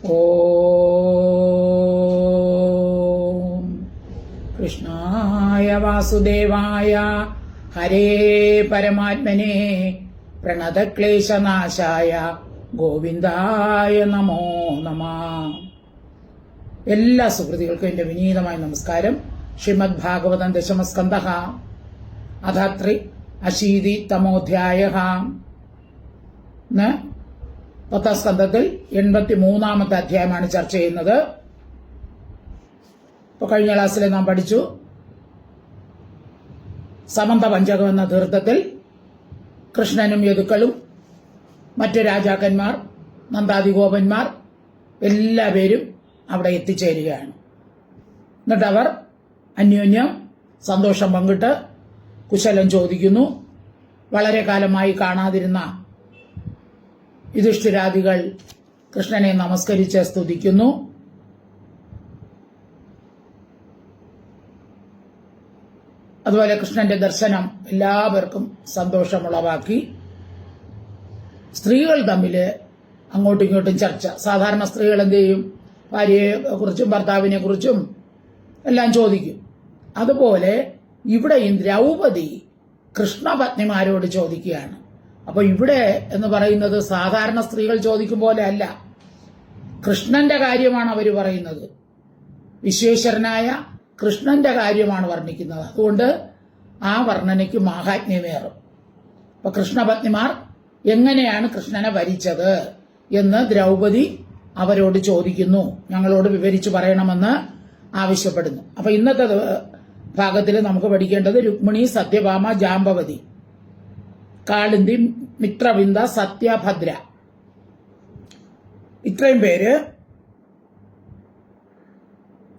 ഓം കൃഷ്ണായ വാസുദേവായ ഹരേ പരമാത്മനെ പ്രണതക്ലേശനാശായ ഗോവിന്ദായ നമോ നമഃ. എല്ലാ സുഹൃത്തുക്കൾക്കും എന്റെ വിനീതമായ നമസ്കാരം. ശ്രീമദ് ഭാഗവതം ദശമസ്കന്ധഃ അഥ അശീതിതമോധ്യായഃ. പത്താം സ്കന്ധത്തിൽ 83-ാമത്തെ അധ്യായമാണ് ചർച്ച ചെയ്യുന്നത്. ഇപ്പൊ കഴിഞ്ഞ ക്ലാസ്സിൽ നാം പഠിച്ചു സമന്ത പഞ്ചകം എന്ന തീർത്ഥത്തിൽ കൃഷ്ണനും യദുക്കളും മറ്റു രാജാക്കന്മാർ, നന്ദാദിഗോപന്മാർ എല്ലാവരും അവിടെ എത്തിച്ചേരുകയാണ്. എന്നിട്ട് അവർ അന്യോന്യം സന്തോഷം പങ്കിട്ട് കുശലം ചോദിക്കുന്നു. വളരെ കാലമായി കാണാതിരുന്ന യുധിഷ്ഠിരാദികൾ കൃഷ്ണനെ നമസ്കരിച്ച് സ്തുതിക്കുന്നു. അതുപോലെ കൃഷ്ണന്റെ ദർശനം എല്ലാവർക്കും സന്തോഷമുളവാക്കി. സ്ത്രീകൾ തമ്മിൽ അങ്ങോട്ടും ഇങ്ങോട്ടും ചർച്ച. സാധാരണ സ്ത്രീകൾ എന്ത് ചെയ്യും? ഭാര്യയെ കുറിച്ചും ഭർത്താവിനെ കുറിച്ചും എല്ലാം ചോദിക്കും. അതുപോലെ ഇവിടെയും ദ്രൗപദി കൃഷ്ണപത്നിമാരോട് ചോദിക്കുകയാണ്. അപ്പൊ ഇവിടെ എന്ന് പറയുന്നത് സാധാരണ സ്ത്രീകൾ ചോദിക്കും പോലെ അല്ല, കൃഷ്ണന്റെ കാര്യമാണ് അവർ പറയുന്നത്. വിശ്വേശ്വരനായ കൃഷ്ണന്റെ കാര്യമാണ് വർണ്ണിക്കുന്നത്. അതുകൊണ്ട് ആ വർണ്ണനയ്ക്ക് മാഹാത്മ്യമേറും. അപ്പൊ കൃഷ്ണപത്നിമാർ എങ്ങനെയാണ് കൃഷ്ണനെ വരിച്ചത് എന്ന് ദ്രൗപദി അവരോട് ചോദിക്കുന്നു. ഞങ്ങളോട് വിവരിച്ചു പറയണമെന്ന് ആവശ്യപ്പെടുന്നു. അപ്പൊ ഇന്നത്തെ ഭാഗത്തിൽ നമുക്ക് പഠിക്കേണ്ടത് രുക്മിണി, സത്യഭാമ, ജാംബവതി, കാളിന്തി, മിത്രവിന്ദ, സത്യഭദ്ര, ഇത്രയും പേര്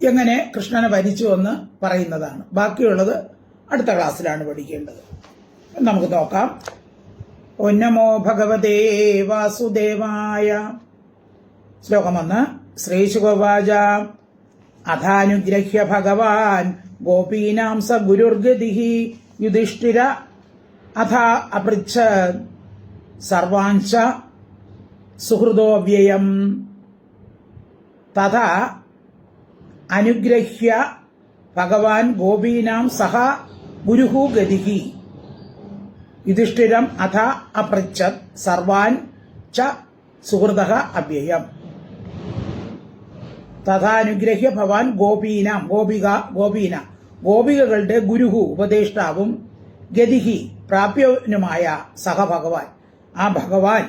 എങ്ങനെ കൃഷ്ണനെ വരിച്ചു എന്ന് പറയുന്നതാണ്. ബാക്കിയുള്ളത് അടുത്ത ക്ലാസ്സിലാണ് പഠിക്കേണ്ടത്. നമുക്ക് നോക്കാം. ഓം നമോ ഭഗവതേ വാസുദേവായ. ശ്ലോകം 1. ശ്രീശുകോവാച അഥാനുഗ്രഹ്യ ഭഗവാൻ ഗോപീനാം സ ഗുരുർഗതിഃ യുധിഷ്ഠിര അഥ അപൃച്ഛത് സർവാൻച സുഹൃദോവ്യയം തഥാ അനുഗ്രഹ്യ ഭഗവാൻ ഗോപീനാം സഹ ഗുരുഃ ഗതിഃ യുധിഷ്ഠിരം അഥ അപൃച്ഛത് സർവാൻ ച സുഹൃദഃ അവ്യയം തഥാ അനുഗ്രഹ്യ ഭഗവാൻ ഗോപീനാം ഗോപികകളുടെ ഗുരുഹു ഉപദേഷ്ടാവും ഗതിഹി പ്രാപ്യനുമായ സഹ ഭഗവാൻ ആ ഭഗവാൻ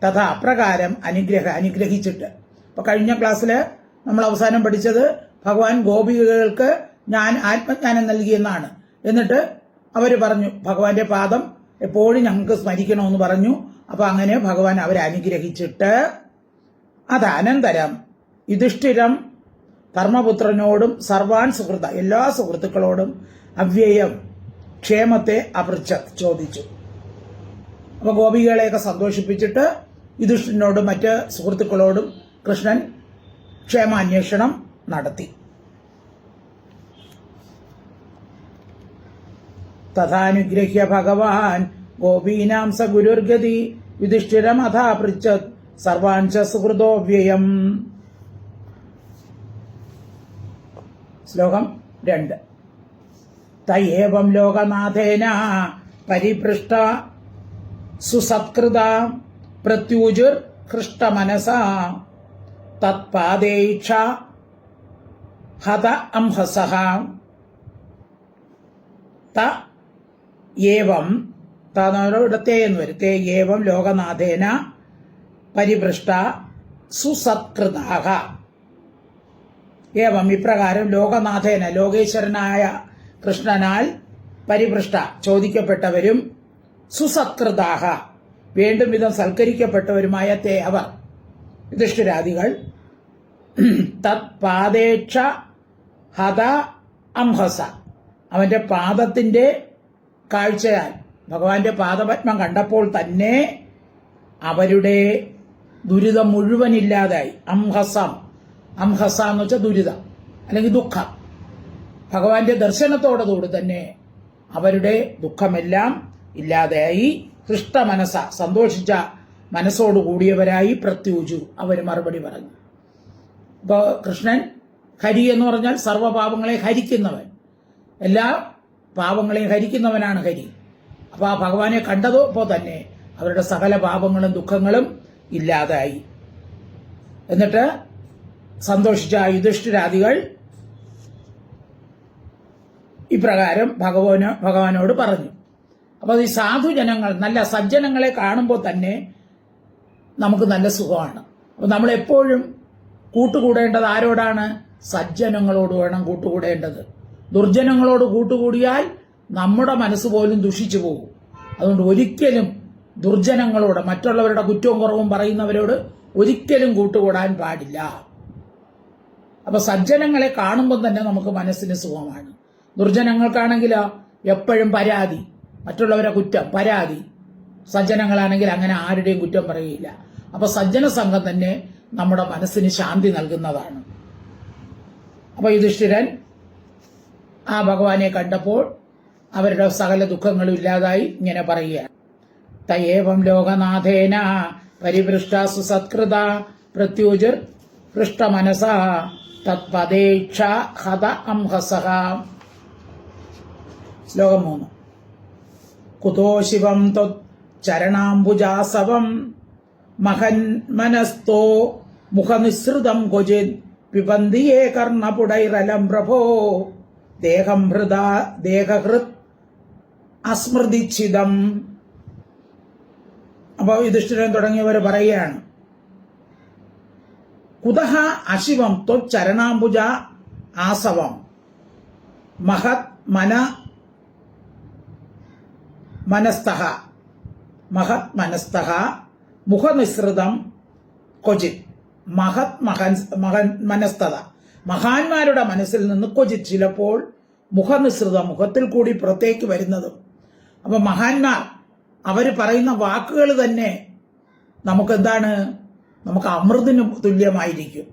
തഥാ അപ്രകാരം അനുഗ്രഹിച്ചിട്ട്. അപ്പൊ കഴിഞ്ഞ ക്ലാസ്സിൽ നമ്മൾ അവസാനം പഠിച്ചത് ഭഗവാൻ ഗോപികൾക്ക് ഞാൻ ആത്മജ്ഞാനം നൽകിയെന്നാണ്. എന്നിട്ട് അവർ പറഞ്ഞു ഭഗവാന്റെ പാദം എപ്പോഴും ഞങ്ങൾക്ക് സ്മരിക്കണമെന്ന് പറഞ്ഞു. അപ്പൊ അങ്ങനെ ഭഗവാൻ അവരെ അനുഗ്രഹിച്ചിട്ട് അതനന്തരം യുധിഷ്ഠിരം ധർമ്മപുത്രനോടും സർവാൻ സുഹൃത എല്ലാ സുഹൃത്തുക്കളോടും അവ്യയം ക്ഷേമത്തെ അപൃച്ഛത് ചോദിച്ചു. അപ്പൊ ഗോപികളെയൊക്കെ സന്തോഷിപ്പിച്ചിട്ട് യുധിഷ്ഠിരനോടും മറ്റ് സുഹൃത്തുക്കളോടും കൃഷ്ണൻ ക്ഷേമാന്വേഷണം നടത്തി. തഥാനുഗ്രഹ്യ ഭഗവാൻ ഗോപീനാം സ ഗുരുർഗതി യുധിഷ്ഠിരം അഥാ പൃച്ഛത് സർവാൻ ച സുഹൃദോവ്യയം. ശ്ലോകം 2. തയേവം ലോകനാഥേന പരിപൃഷ്ട സുസത്കൃത പ്രത്യൂജുർ ഹൃഷ്ടമനസ തത്പാദേക്ഷ ഹത അംഹസഃ ത ഏവം തന്നോടത്തെ എന്ന് വരുത്തേ ഏവം ലോകനാഥേന പരിപൃഷ്ട സുസത്കൃതാഃ. ഏവം ഇപ്രകാരം ലോകനാഥേന ലോകേശ്വരനായ കൃഷ്ണനാൽ പരിപൃഷ്ട ചോദിക്കപ്പെട്ടവരും സുസത്കൃതാഃ വീണ്ടും വിധം സൽക്കരിക്കപ്പെട്ടവരുമായ തേ അവർ യുധിഷ്ഠിരാദികൾ തത്പാദേക്ഷ ഹത അംഹസ അവന്റെ പാദത്തിന്റെ കാഴ്ചയാൽ ഭഗവാന്റെ പാദപത്മം കണ്ടപ്പോൾ തന്നെ അവരുടെ ദുരിതം മുഴുവൻ ഇല്ലാതായി. അംഹസ എന്ന് വെച്ചാൽ ദുരിതം അല്ലെങ്കിൽ ദുഃഖം. ഭഗവാന്റെ ദർശനത്തോടുകൂടി തന്നെ അവരുടെ ദുഃഖമെല്ലാം ഇല്ലാതെയായി. ഹൃഷ്ടമനസ സന്തോഷിച്ച മനസ്സോടുകൂടിയവരായി പ്രത്യൂജു അവർ മറുപടി പറഞ്ഞു. അപ്പോൾ കൃഷ്ണൻ ഹരി എന്ന് പറഞ്ഞാൽ സർവ്വപാപങ്ങളെ ഹരിക്കുന്നവൻ, എല്ലാ പാപങ്ങളെയും ഹരിക്കുന്നവനാണ് ഹരി. അപ്പോൾ ആ ഭഗവാനെ കണ്ടതപ്പോൾ തന്നെ അവരുടെ സകല പാപങ്ങളും ദുഃഖങ്ങളും ഇല്ലാതായി. എന്നിട്ട് സന്തോഷിച്ച യുധിഷ്ഠിരാദികൾ ഇപ്രകാരം ഭഗവാനോട് പറഞ്ഞു. അപ്പോൾ ഈ സാധുജനങ്ങൾ, നല്ല സജ്ജനങ്ങളെ കാണുമ്പോൾ തന്നെ നമുക്ക് നല്ല സുഖമാണ്. അപ്പോൾ നമ്മൾ എപ്പോഴും കൂട്ടുകൂടേണ്ടത് ആരോടാണ്? സജ്ജനങ്ങളോട് വേണം കൂട്ടുകൂടേണ്ടത്. ദുർജനങ്ങളോട് കൂട്ടുകൂടിയാൽ നമ്മുടെ മനസ്സ് പോലും ദുഷിച്ചു പോകും. അതുകൊണ്ട് ഒരിക്കലും ദുർജനങ്ങളോട്, മറ്റുള്ളവരുടെ കുറ്റവും കുറവും പറയുന്നവരോട് ഒരിക്കലും കൂട്ടുകൂടാൻ പാടില്ല. അപ്പൊ സജ്ജനങ്ങളെ കാണുമ്പോൾ തന്നെ നമുക്ക് മനസ്സിന് സുഖമാണ്. ദുർജനങ്ങൾക്കാണെങ്കിലോ എപ്പോഴും പരാതി, മറ്റുള്ളവരെ കുറ്റം, പരാതി. സജ്ജനങ്ങളാണെങ്കിൽ അങ്ങനെ ആരുടെയും കുറ്റം പറയില്ല. അപ്പൊ സജ്ജന സംഘം തന്നെ നമ്മുടെ മനസ്സിന് ശാന്തി നൽകുന്നതാണ്. അപ്പൊ യുധിഷ്ഠിരൻ ആ ഭഗവാനെ കണ്ടപ്പോൾ അവരുടെ സകല ദുഃഖങ്ങളും ഇല്ലാതായി ഇങ്ങനെ പറയുകയാണ്. തയേവം ലോകനാഥേന പരിപൃഷ്ട സുസത്കൃത പ്രത്യുജിർ പൃഷ്ടമനസ തത്പദേക്ഷ ഹത അംഹസഹ. ശ്ലോകം 3. കുതോ ശിവം ത്വച്ചരണാംബുജാസവം മഹന്മനസ്തോ മുഖനിസൃതം ക്വചിത് പിബന്തിയേ കർണപുടൈരലം പ്രഭോ ദേഹം ഹൃദാ ദേഹഹൃത് അസ്മൃതിച്ഛിതം. അപ്പോൾ യുധിഷ്ഠിരൻ തുടങ്ങിയവർ പറയുകയാണ്, കുതഹ അശിവം ത്വച്ചരണാംബുജ ആസവം മഹത് മനസ്തഃ മുഖനിസൃതം ക്വചിത്. മനസ്തത, മഹാന്മാരുടെ മനസ്സിൽ നിന്ന് ക്വചിത്, ചിലപ്പോൾ മുഖനിസൃതം, മുഖത്തിൽ കൂടി പുറത്തേക്ക് വരുന്നതും. അപ്പൊ മഹാന്മാർ അവർ പറയുന്ന വാക്കുകൾ തന്നെ നമുക്കെന്താണ്? നമുക്ക് അമൃതിന് തുല്യമായിരിക്കും.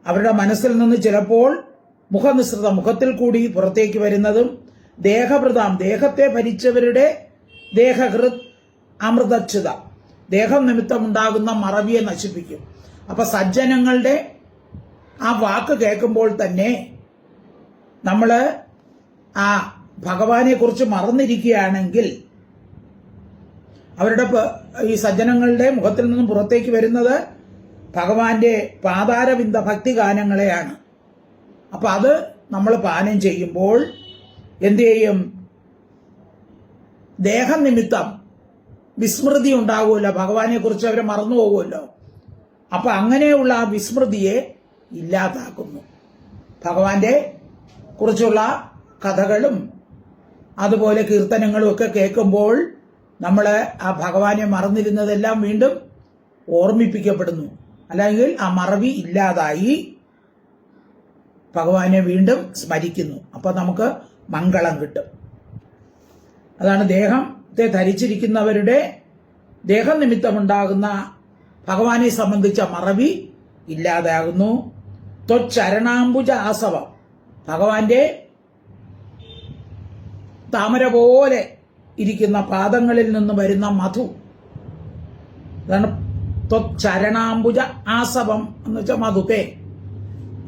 അവരുടെ മനസ്സിൽ നിന്ന് ചിലപ്പോൾ മുഖനിസൃതം, മുഖത്തിൽ കൂടി പുറത്തേക്ക് വരുന്നതും, ദേഹഭൃതാം, ദേഹത്തെ ഭരിച്ചവരുടെ ദേഹഹൃത് അമൃതച്യുത, ദേഹം നിമിത്തമുണ്ടാകുന്ന മറവിയെ നശിപ്പിക്കും. അപ്പൊ സജ്ജനങ്ങളുടെ ആ വാക്ക് കേൾക്കുമ്പോൾ തന്നെ നമ്മൾ ആ ഭഗവാനെ കുറിച്ച് മറന്നിരിക്കുകയാണെങ്കിൽ അവരുടെ ഈ സജ്ജനങ്ങളുടെ മുഖത്തിൽ നിന്നും പുറത്തേക്ക് വരുന്നത് ഭഗവാന്റെ പാതാരവിന്ദ ഭക്തിഗാനങ്ങളെയാണ്. അപ്പൊ അത് നമ്മൾ പാനം ചെയ്യുമ്പോൾ എന്തു ചെയ്യും? ദേഹനിമിത്തം വിസ്മൃതി ഉണ്ടാകുമല്ലോ, ഭഗവാനെ കുറിച്ച് അവർ മറന്നു പോകുമല്ലോ. അപ്പൊ അങ്ങനെയുള്ള ആ വിസ്മൃതിയെ ഇല്ലാതാക്കുന്നു. ഭഗവാന്റെ കുറിച്ചുള്ള കഥകളും അതുപോലെ കീർത്തനങ്ങളും ഒക്കെ കേൾക്കുമ്പോൾ നമ്മൾ ആ ഭഗവാനെ മറന്നിരുന്നതെല്ലാം വീണ്ടും ഓർമ്മിപ്പിക്കപ്പെടുന്നു. അല്ലെങ്കിൽ ആ മറവി ഇല്ലാതായി ഭഗവാനെ വീണ്ടും സ്മരിക്കുന്നു. അപ്പൊ നമുക്ക് മംഗളം കിട്ടും. അതാണ് ദേഹത്തെ ധരിച്ചിരിക്കുന്നവരുടെ ദേഹനിമിത്തമുണ്ടാകുന്ന ഭഗവാനെ സംബന്ധിച്ച മറവി ഇല്ലാതാകുന്നു. ത്വച്ചരണാംബുജ ആസവം, ഭഗവാന്റെ താമര പോലെ ഇരിക്കുന്ന പാദങ്ങളിൽ നിന്ന് വരുന്ന മധു, അതാണ് ത്വച്ചരണാംബുജ ആസവം എന്ന് വെച്ചാൽ മധുത്തെ.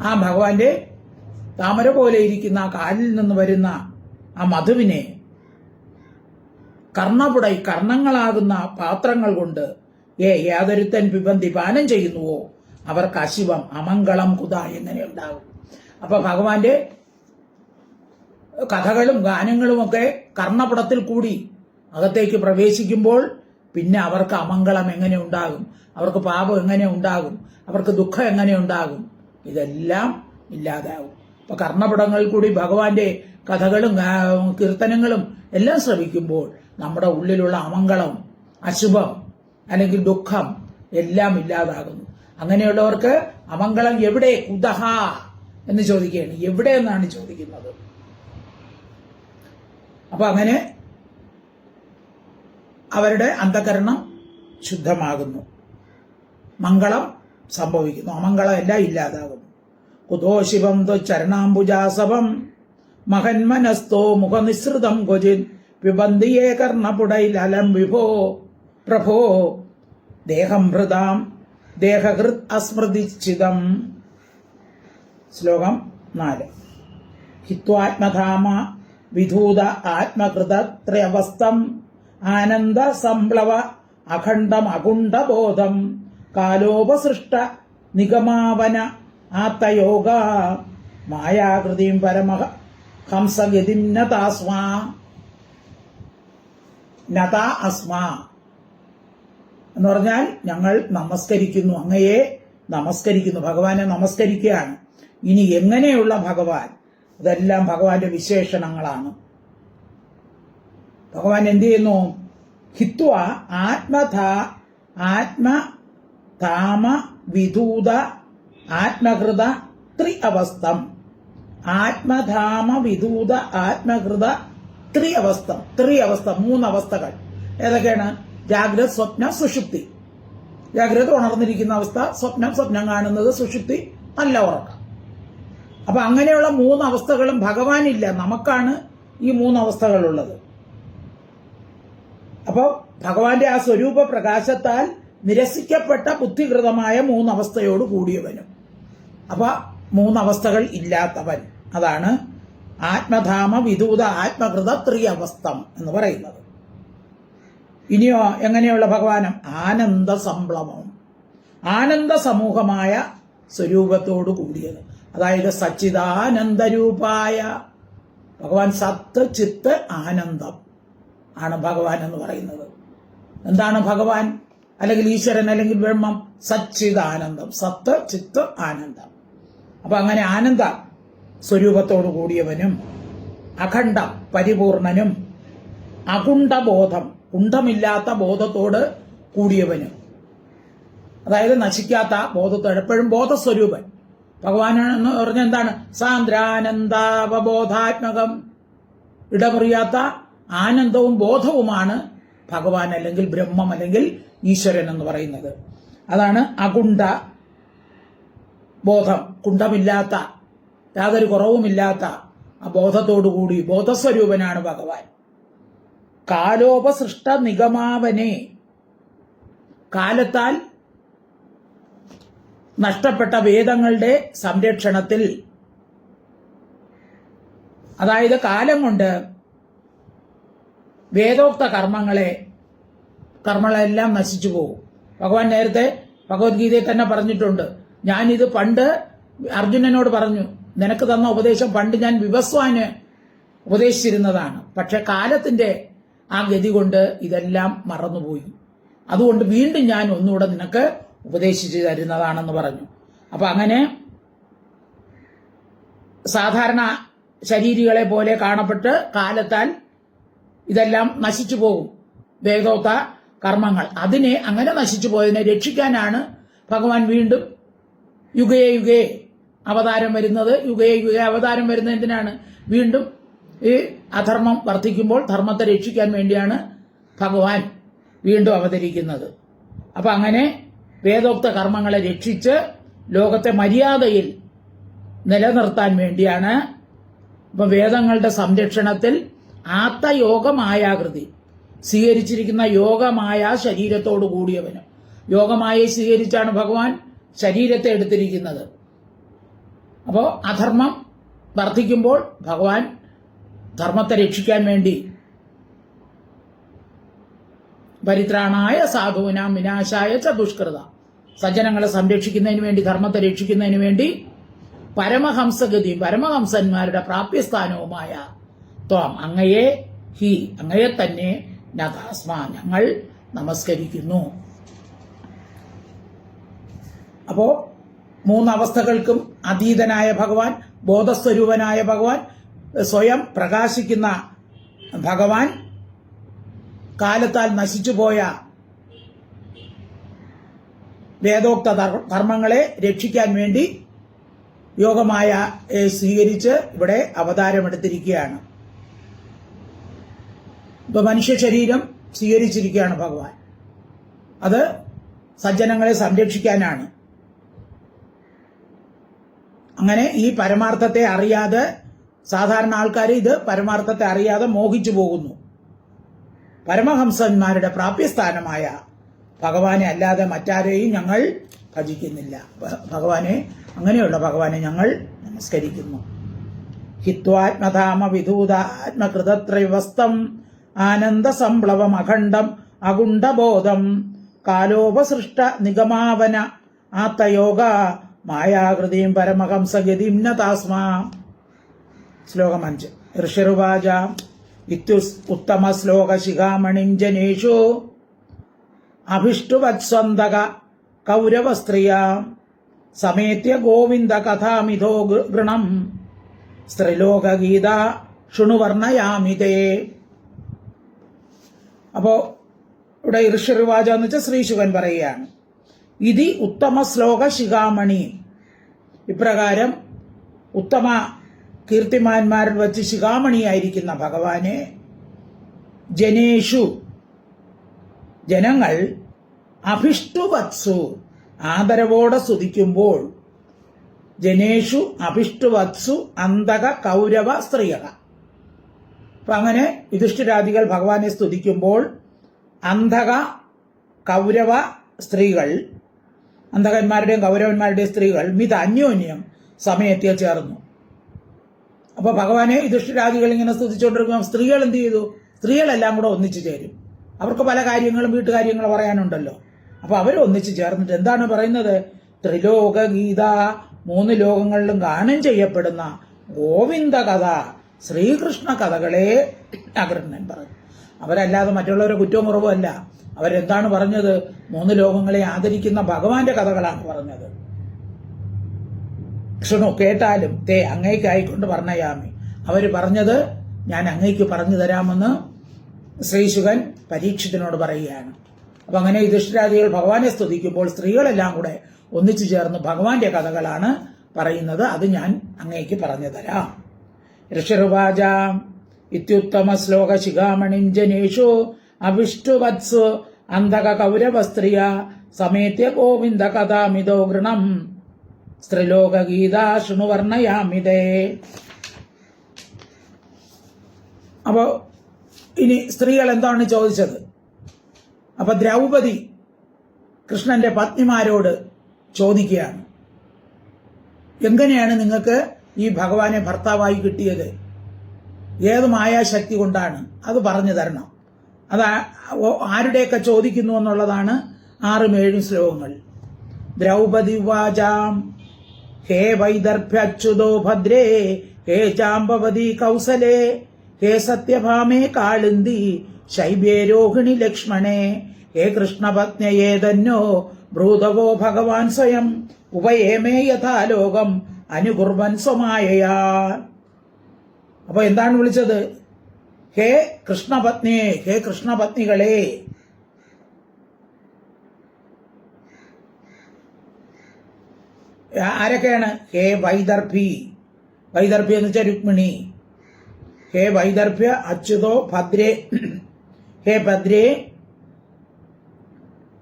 ആ ഭഗവാന്റെ താമര പോലെ ഇരിക്കുന്ന ആ കാലിൽ നിന്ന് വരുന്ന ആ മധുവിനെ കർണപുടൈ, കർണങ്ങളാകുന്ന പാത്രങ്ങൾ കൊണ്ട് യാതൊരുത്തൻ പിബന്തി പാനം ചെയ്യുന്നുവോ അവർക്ക് അശിവം, അമംഗളം കുത എങ്ങനെ ഉണ്ടാകും? അപ്പൊ ഭഗവാന്റെ കഥകളും ഗാനങ്ങളുമൊക്കെ കർണപുടത്തിൽ കൂടി അകത്തേക്ക് പ്രവേശിക്കുമ്പോൾ പിന്നെ അവർക്ക് അമംഗളം എങ്ങനെ ഉണ്ടാകും? അവർക്ക് പാപം എങ്ങനെ ഉണ്ടാകും? അവർക്ക് ദുഃഖം എങ്ങനെ ഉണ്ടാകും? ഇതെല്ലാം ഇല്ലാതാകും. അപ്പൊ കർണപുടങ്ങളിൽ കൂടി ഭഗവാന്റെ കഥകളും കീർത്തനങ്ങളും എല്ലാം ശ്രവിക്കുമ്പോൾ നമ്മുടെ ഉള്ളിലുള്ള അമംഗളം, അശുഭം അല്ലെങ്കിൽ ദുഃഖം എല്ലാം ഇല്ലാതാകുന്നു. അങ്ങനെയുള്ളവർക്ക് അമംഗളം എവിടെ? കുതഹ എന്ന് ചോദിക്കുകയാണ്. എവിടെ എന്നാണ് ചോദിക്കുന്നത്. അപ്പൊ അങ്ങനെ അവരുടെ അന്ധകരണം ശുദ്ധമാകുന്നു, മംഗളം സംഭവിക്കുന്നു, അമംഗളം എല്ലാം ഇല്ലാതാകുന്നു. കുതോ ശിവം ത്വച്ചരണാംബുജാസവം മഹന്മനസ്തോ മുഖനിസൃതം ക്വചിത് പിബന്തിയേ കർണപുടൈലലം വിഭോ പ്രഭോ ദേഹം ഹൃദാം ദേഹഹൃത് അസ്മൃതിച്ഛിതം. ശ്ലോകം 4. ഹിത്വാത്മധാമ വിധൂത ആത്മകൃതത്രയവസ്ഥം ആനന്ദ സംപ്ലവ അഖണ്ഡം അകുണ്ഠബോധം കാലോപസൃഷ്ട നിഗമാവന ആത്തയോഗ മായാകൃതിം പരമഹ ഹംസഗതിം നതാസ്മാ നതാ അസ്മാ എന്ന് പറഞ്ഞാൽ ഞങ്ങൾ നമസ്കരിക്കുന്നു, അങ്ങയെ നമസ്കരിക്കുന്നു, ഭഗവാനെ നമസ്കരിക്കുകയാണ്. ഇനി എങ്ങനെയുള്ള ഭഗവാൻ? ഇതെല്ലാം ഭഗവാന്റെ വിശേഷണങ്ങളാണ്. ഭഗവാൻ എന്ത് ചെയ്യുന്നു? ഹിത്വ ആത്മധാമ വിധൂത ആത്മകൃത ത്രിഅവസ്ഥം. ആത്മധാമ വിധൂത ആത്മകൃത ത്രിഅവസ്ഥം. ത്രിഅവസ്ഥ, 3 അവസ്ഥകൾ. ഏതൊക്കെയാണ്? ജാഗ്രത, സ്വപ്ന, സുഷുപ്തി. ജാഗ്രത ഉണർന്നിരിക്കുന്ന അവസ്ഥ, സ്വപ്നം കാണുന്നത്, സുഷുപ്തി നല്ല ഉറക്കം. അപ്പൊ അങ്ങനെയുള്ള 3 അവസ്ഥകളും ഭഗവാനില്ല, നമുക്കാണ് ഈ 3 അവസ്ഥകളുള്ളത്. അപ്പോൾ ഭഗവാന്റെ ആ സ്വരൂപ പ്രകാശത്താൽ നിരസിക്കപ്പെട്ട ബുദ്ധികൃതമായ 3 അവസ്ഥയോട് കൂടിയവനും, അപ്പൊ 3 അവസ്ഥകൾ ഇല്ലാത്തവൻ, അതാണ് ആത്മധാമ വിധൂത ആത്മകൃത ത്രിഅവസ്ഥം എന്ന് പറയുന്നത്. ഇനിയോ എങ്ങനെയുള്ള ഭഗവാനം? ആനന്ദ സംപ്ലവം, ആനന്ദ സമൂഹമായ സ്വരൂപത്തോടു കൂടിയത്. അതായത് സച്ചിദാനന്ദരൂപായ ഭഗവാൻ. സത്ത് ചിത്ത് ആനന്ദം ആണ് ഭഗവാൻ എന്ന് പറയുന്നത്. എന്താണ് ഭഗവാൻ അല്ലെങ്കിൽ ഈശ്വരൻ അല്ലെങ്കിൽ ബ്രഹ്മം? സച്ചിദാനന്ദം, സത്ത് ചിത്ത് ആനന്ദം. അപ്പൊ അങ്ങനെ ആനന്ദ സ്വരൂപത്തോടു കൂടിയവനും അഖണ്ഡം പരിപൂർണനും അകുണ്ഠബോധം കുണ്ഠമില്ലാത്ത ബോധത്തോട് കൂടിയവനും, അതായത് നശിക്കാത്ത ബോധത്തോട് എപ്പോഴും ബോധസ്വരൂപൻ. ഭഗവാൻ എന്ന് പറഞ്ഞാൽ എന്താണ്? സാന്ദ്രാനന്ദാവബോധാത്മകം, ഇടമുറിയാത്ത ആനന്ദവും ബോധവുമാണ് ഭഗവാൻ അല്ലെങ്കിൽ ബ്രഹ്മം അല്ലെങ്കിൽ ഈശ്വരൻ എന്ന് പറയുന്നത്. അതാണ് അകുണ്ഠ ബോധം, കുണ്ഠമില്ലാത്ത, യാതൊരു കുറവുമില്ലാത്ത ആ ബോധത്തോടുകൂടി ബോധസ്വരൂപനാണ് ഭഗവാൻ. കാലോപസൃഷ്ട നിഗമാവനെ, കാലത്താൽ നഷ്ടപ്പെട്ട വേദങ്ങളുടെ സംരക്ഷണത്തിൽ, അതായത് കാലം കൊണ്ട് വേദോക്ത കർമ്മങ്ങളെല്ലാം നശിച്ചു പോകും. ഭഗവാൻ നേരത്തെ ഭഗവത്ഗീതയിൽ തന്നെ പറഞ്ഞിട്ടുണ്ട്. ഞാനിത് പണ്ട് അർജുനനോട് പറഞ്ഞു, നിനക്ക് തന്ന ഉപദേശം പണ്ട് ഞാൻ വിവസ്വാന് ഉപദേശിച്ചിരുന്നതാണ്, പക്ഷെ കാലത്തിന്റെ ആ ഗതി കൊണ്ട് ഇതെല്ലാം മറന്നുപോയി. അതുകൊണ്ട് വീണ്ടും ഞാൻ ഒന്നുകൂടെ നിനക്ക് ഉപദേശിച്ചു തരുന്നതാണെന്ന് പറഞ്ഞു. അപ്പൊ അങ്ങനെ സാധാരണ ശരീരികളെ പോലെ കാണപ്പെട്ട് കാലത്താൽ ഇതെല്ലാം നശിച്ചു പോകും, വേദോക്ത കർമ്മങ്ങൾ. അതിനെ അങ്ങനെ നശിച്ചു പോയതിനെ രക്ഷിക്കാനാണ് ഭഗവാൻ വീണ്ടും യുഗേ യുഗേ അവതാരം വരുന്നത്. യുഗേ യുഗേ അവതാരം വരുന്നത് എന്തിനാണ്? വീണ്ടും ഈ അധർമ്മം വർദ്ധിക്കുമ്പോൾ ധർമ്മത്തെ രക്ഷിക്കാൻ വേണ്ടിയാണ് ഭഗവാൻ വീണ്ടും അവതരിക്കുന്നത്. അപ്പൊ അങ്ങനെ വേദോക്ത കർമ്മങ്ങളെ രക്ഷിച്ച് ലോകത്തെ മര്യാദയിൽ നിലനിർത്താൻ വേണ്ടിയാണ് ഇപ്പൊ വേദങ്ങളുടെ സംരക്ഷണത്തിൽ ആത്തയോഗമായാകൃതി സ്വീകരിച്ചിരിക്കുന്ന യോഗമായ ശരീരത്തോടു കൂടിയവന്. യോഗമായെ സ്വീകരിച്ചാണ് ഭഗവാൻ ശരീരത്തെ എടുത്തിരിക്കുന്നത്. അപ്പോൾ അധർമ്മം വർദ്ധിക്കുമ്പോൾ ഭഗവാൻ ധർമ്മത്തെ രക്ഷിക്കാൻ വേണ്ടി പരിത്രാണായ സാധൂനാം വിനാശായ ച ദുഷ്കൃത, സജ്ജനങ്ങളെ സംരക്ഷിക്കുന്നതിന് വേണ്ടി, ധർമ്മത്തെ രക്ഷിക്കുന്നതിന് വേണ്ടി പരമഹംസഗതി, പരമഹംസന്മാരുടെ പ്രാപ്യസ്ഥാനവുമായ ത്വാം, അങ്ങയെ തന്നെ നതാസ്മ, ഞങ്ങൾ നമസ്കരിക്കുന്നു. അപ്പോ 3 അവസ്ഥകൾക്കും അതീതനായ ഭഗവാൻ, ബോധസ്വരൂപനായ ഭഗവാൻ, സ്വയം പ്രകാശിക്കുന്ന ഭഗവാൻ, കാലത്താൽ നശിച്ചുപോയ വേദോക്ത കർമ്മങ്ങളെ രക്ഷിക്കാൻ വേണ്ടി യോഗമായ സ്വീകരിച്ച് ഇവിടെ അവതാരമെടുത്തിരിക്കുകയാണ്. ഇപ്പൊ മനുഷ്യ ശരീരം സ്വീകരിച്ചിരിക്കുകയാണ് ഭഗവാൻ. അത് സജ്ജനങ്ങളെ സംരക്ഷിക്കാനാണ്. അങ്ങനെ ഈ പരമാർത്ഥത്തെ അറിയാതെ സാധാരണ ആൾക്കാർ ഇത് പരമാർത്ഥത്തെ അറിയാതെ മോഹിച്ചു പോകുന്നു. പരമഹംസന്മാരുടെ പ്രാപ്യസ്ഥാനമായ ഭഗവാനെ അല്ലാതെ മറ്റാരെയും ഞങ്ങൾ ഭജിക്കുന്നില്ല. ഭഗവാനെ, അങ്ങനെയുള്ള ഭഗവാനെ ഞങ്ങൾ നമസ്കരിക്കുന്നു. ഹിത്വാത്മധാമ വിധൂതാത്മകൃതത്രൈവസ്തം ആനന്ദ സംപ്ലവം അഖണ്ഡം അഗുണ്ടബോധം കാലോപസൃഷ്ട നിഗമാവന ആത്തയോഗ മായാകൃതിയും പരമഹംസഗതിം ന താസ്മാ. ശ്ലോകം 5. ഋഷിർവാച ഇത്യുത്തമ ശ്ലോക ശിഖാമണിം ജനേഷു അഭിഷ്ടുവത്സ്വന്തക കൗരവസ്ത്രിയ സമേത്യ ഗോവിന്ദ കഥാമിതോ ഗൃണം സ്ത്രീലോകഗീത ശൃണുവർണയാമിതേ. അപ്പോ ഇവിടെ ഋഷിർവാച എന്ന് വെച്ചാൽ ശ്രീശുകൻ പറയുകയാണ്, ഇതി ഉത്തമ ശ്ലോക ശിഖാമണി, ഇപ്രകാരം ഉത്തമ കീർത്തിമാന്മാരിൽ വച്ച് ശിഖാമണിയായിരിക്കുന്ന ഭഗവാനെ ജനേഷു ജനങ്ങൾ അഭിഷ്ടുവത്സു ആദരവോടെ സ്തുതിക്കുമ്പോൾ, ജനേഷു അഭിഷ്ടുവത്സു അന്തക കൗരവ സ്ത്രീയക. അപ്പൊ അങ്ങനെ യുധിഷ്ഠിരാദികൾ ഭഗവാനെ സ്തുതിക്കുമ്പോൾ അന്ധക കൗരവ സ്ത്രീകൾ, അന്ധകന്മാരുടെയും കൗരവന്മാരുടെയും സ്ത്രീകൾ അന്യോന്യം സമയത്തിൽ ചേർന്നു. അപ്പൊ ഭഗവാനെ യുധിഷ്ഠിരാദികൾ ഇങ്ങനെ സ്തുതിച്ചുകൊണ്ടിരിക്കുമ്പോൾ സ്ത്രീകൾ എന്ത് ചെയ്തു? സ്ത്രീകളെല്ലാം കൂടെ ഒന്നിച്ചു ചേരും. അവർക്ക് പല കാര്യങ്ങളും വീട്ടുകാര്യങ്ങളും പറയാനുണ്ടല്ലോ. അപ്പൊ അവർ ഒന്നിച്ചു ചേർന്നിട്ട് എന്താണ് പറയുന്നത്? ത്രിലോകഗീത, 3 ലോകങ്ങളിലും ഗാനം ചെയ്യപ്പെടുന്ന ഗോവിന്ദ കഥ, ശ്രീകൃഷ്ണ കഥകളെ അഗ്രഹണൻ പറഞ്ഞു. അവരല്ലാതെ മറ്റുള്ളവരെ കുറ്റവും കുറവും അല്ല. അവരെന്താണ് പറഞ്ഞത്? 3 ലോകങ്ങളെ ആദരിക്കുന്ന ഭഗവാന്റെ കഥകളാണ് പറഞ്ഞത്. ക്ഷണു കേട്ടാലും തേ അങ്ങേക്കായിക്കൊണ്ട് പറഞ്ഞയാമി. അവര് പറഞ്ഞത് ഞാൻ അങ്ങേക്ക് പറഞ്ഞു തരാമെന്ന് ശ്രീശുകൻ പരീക്ഷത്തിനോട് പറയുകയാണ്. അപ്പൊ അങ്ങനെ യുധിഷ്ഠിരാദികൾ ഭഗവാനെ സ്തുതിക്കുമ്പോൾ സ്ത്രീകളെല്ലാം കൂടെ ഒന്നിച്ചു ചേർന്ന് ഭഗവാന്റെ കഥകളാണ് പറയുന്നത്. അത് ഞാൻ അങ്ങേക്ക് പറഞ്ഞു തരാം. ഋഷിർവാച ഇത്യുത്തമ ശ്ലോക ശിഖാമണിം ജനേഷു അവിഷ്ടുവത്സു അന്ധക കൗരവസ്ത്രിയ സമേത്യ ഗോവിന്ദ കഥാമിതോ ഗൃണം സ്ത്രീലോകഗീത ശൃണുവർണയാമിതേ. അപ്പോ ഇനി സ്ത്രീകൾ എന്താണ് ചോദിച്ചത്? അപ്പൊ ദ്രൗപദി കൃഷ്ണന്റെ പത്നിമാരോട് ചോദിക്കുകയാണ്, എങ്ങനെയാണ് നിങ്ങൾക്ക് ഈ ഭഗവാനെ ഭർത്താവായി കിട്ടിയത്? ഏത് മായാശക്തി കൊണ്ടാണ്? അത് പറഞ്ഞു തരണം. അത് ആരുടെയൊക്കെ ചോദിക്കുന്നു എന്നുള്ളതാണ് 6ഉം 7ഉം ശ്ലോകങ്ങൾ. ദ്രൗപദി വാചാം ഹേ വൈദർഭ്യച്യുതോ ഭദ്രേ ഹേ ജാംബവതി കൗസലേ ഹേ സത്യഭാമേ കാളിന്തി ശൈബ്യേ രോഹിണി ലക്ഷ്മണേ ഹേ കൃഷ്ണപത്നയേ തന്നോ ബ്രൂതവോ ഭഗവാൻ സ്വയം ഉപയേമേ യഥാലോകം അനുകുർവൻ സ്വമായയാ. അപ്പൊ എന്താണ് വിളിച്ചത്? ഹേ കൃഷ്ണപത്നിയെ, ഹേ കൃഷ്ണപത്നികളെ. ആരൊക്കെയാണ്? ഹേ വൈദർഭി, വൈദർഭി എന്ന് വെച്ചാൽ രുക്മിണി. ഹേ വൈദർഭ്യ അച്യുതോ ഭദ്രേ, ഹേ ഭദ്രേ,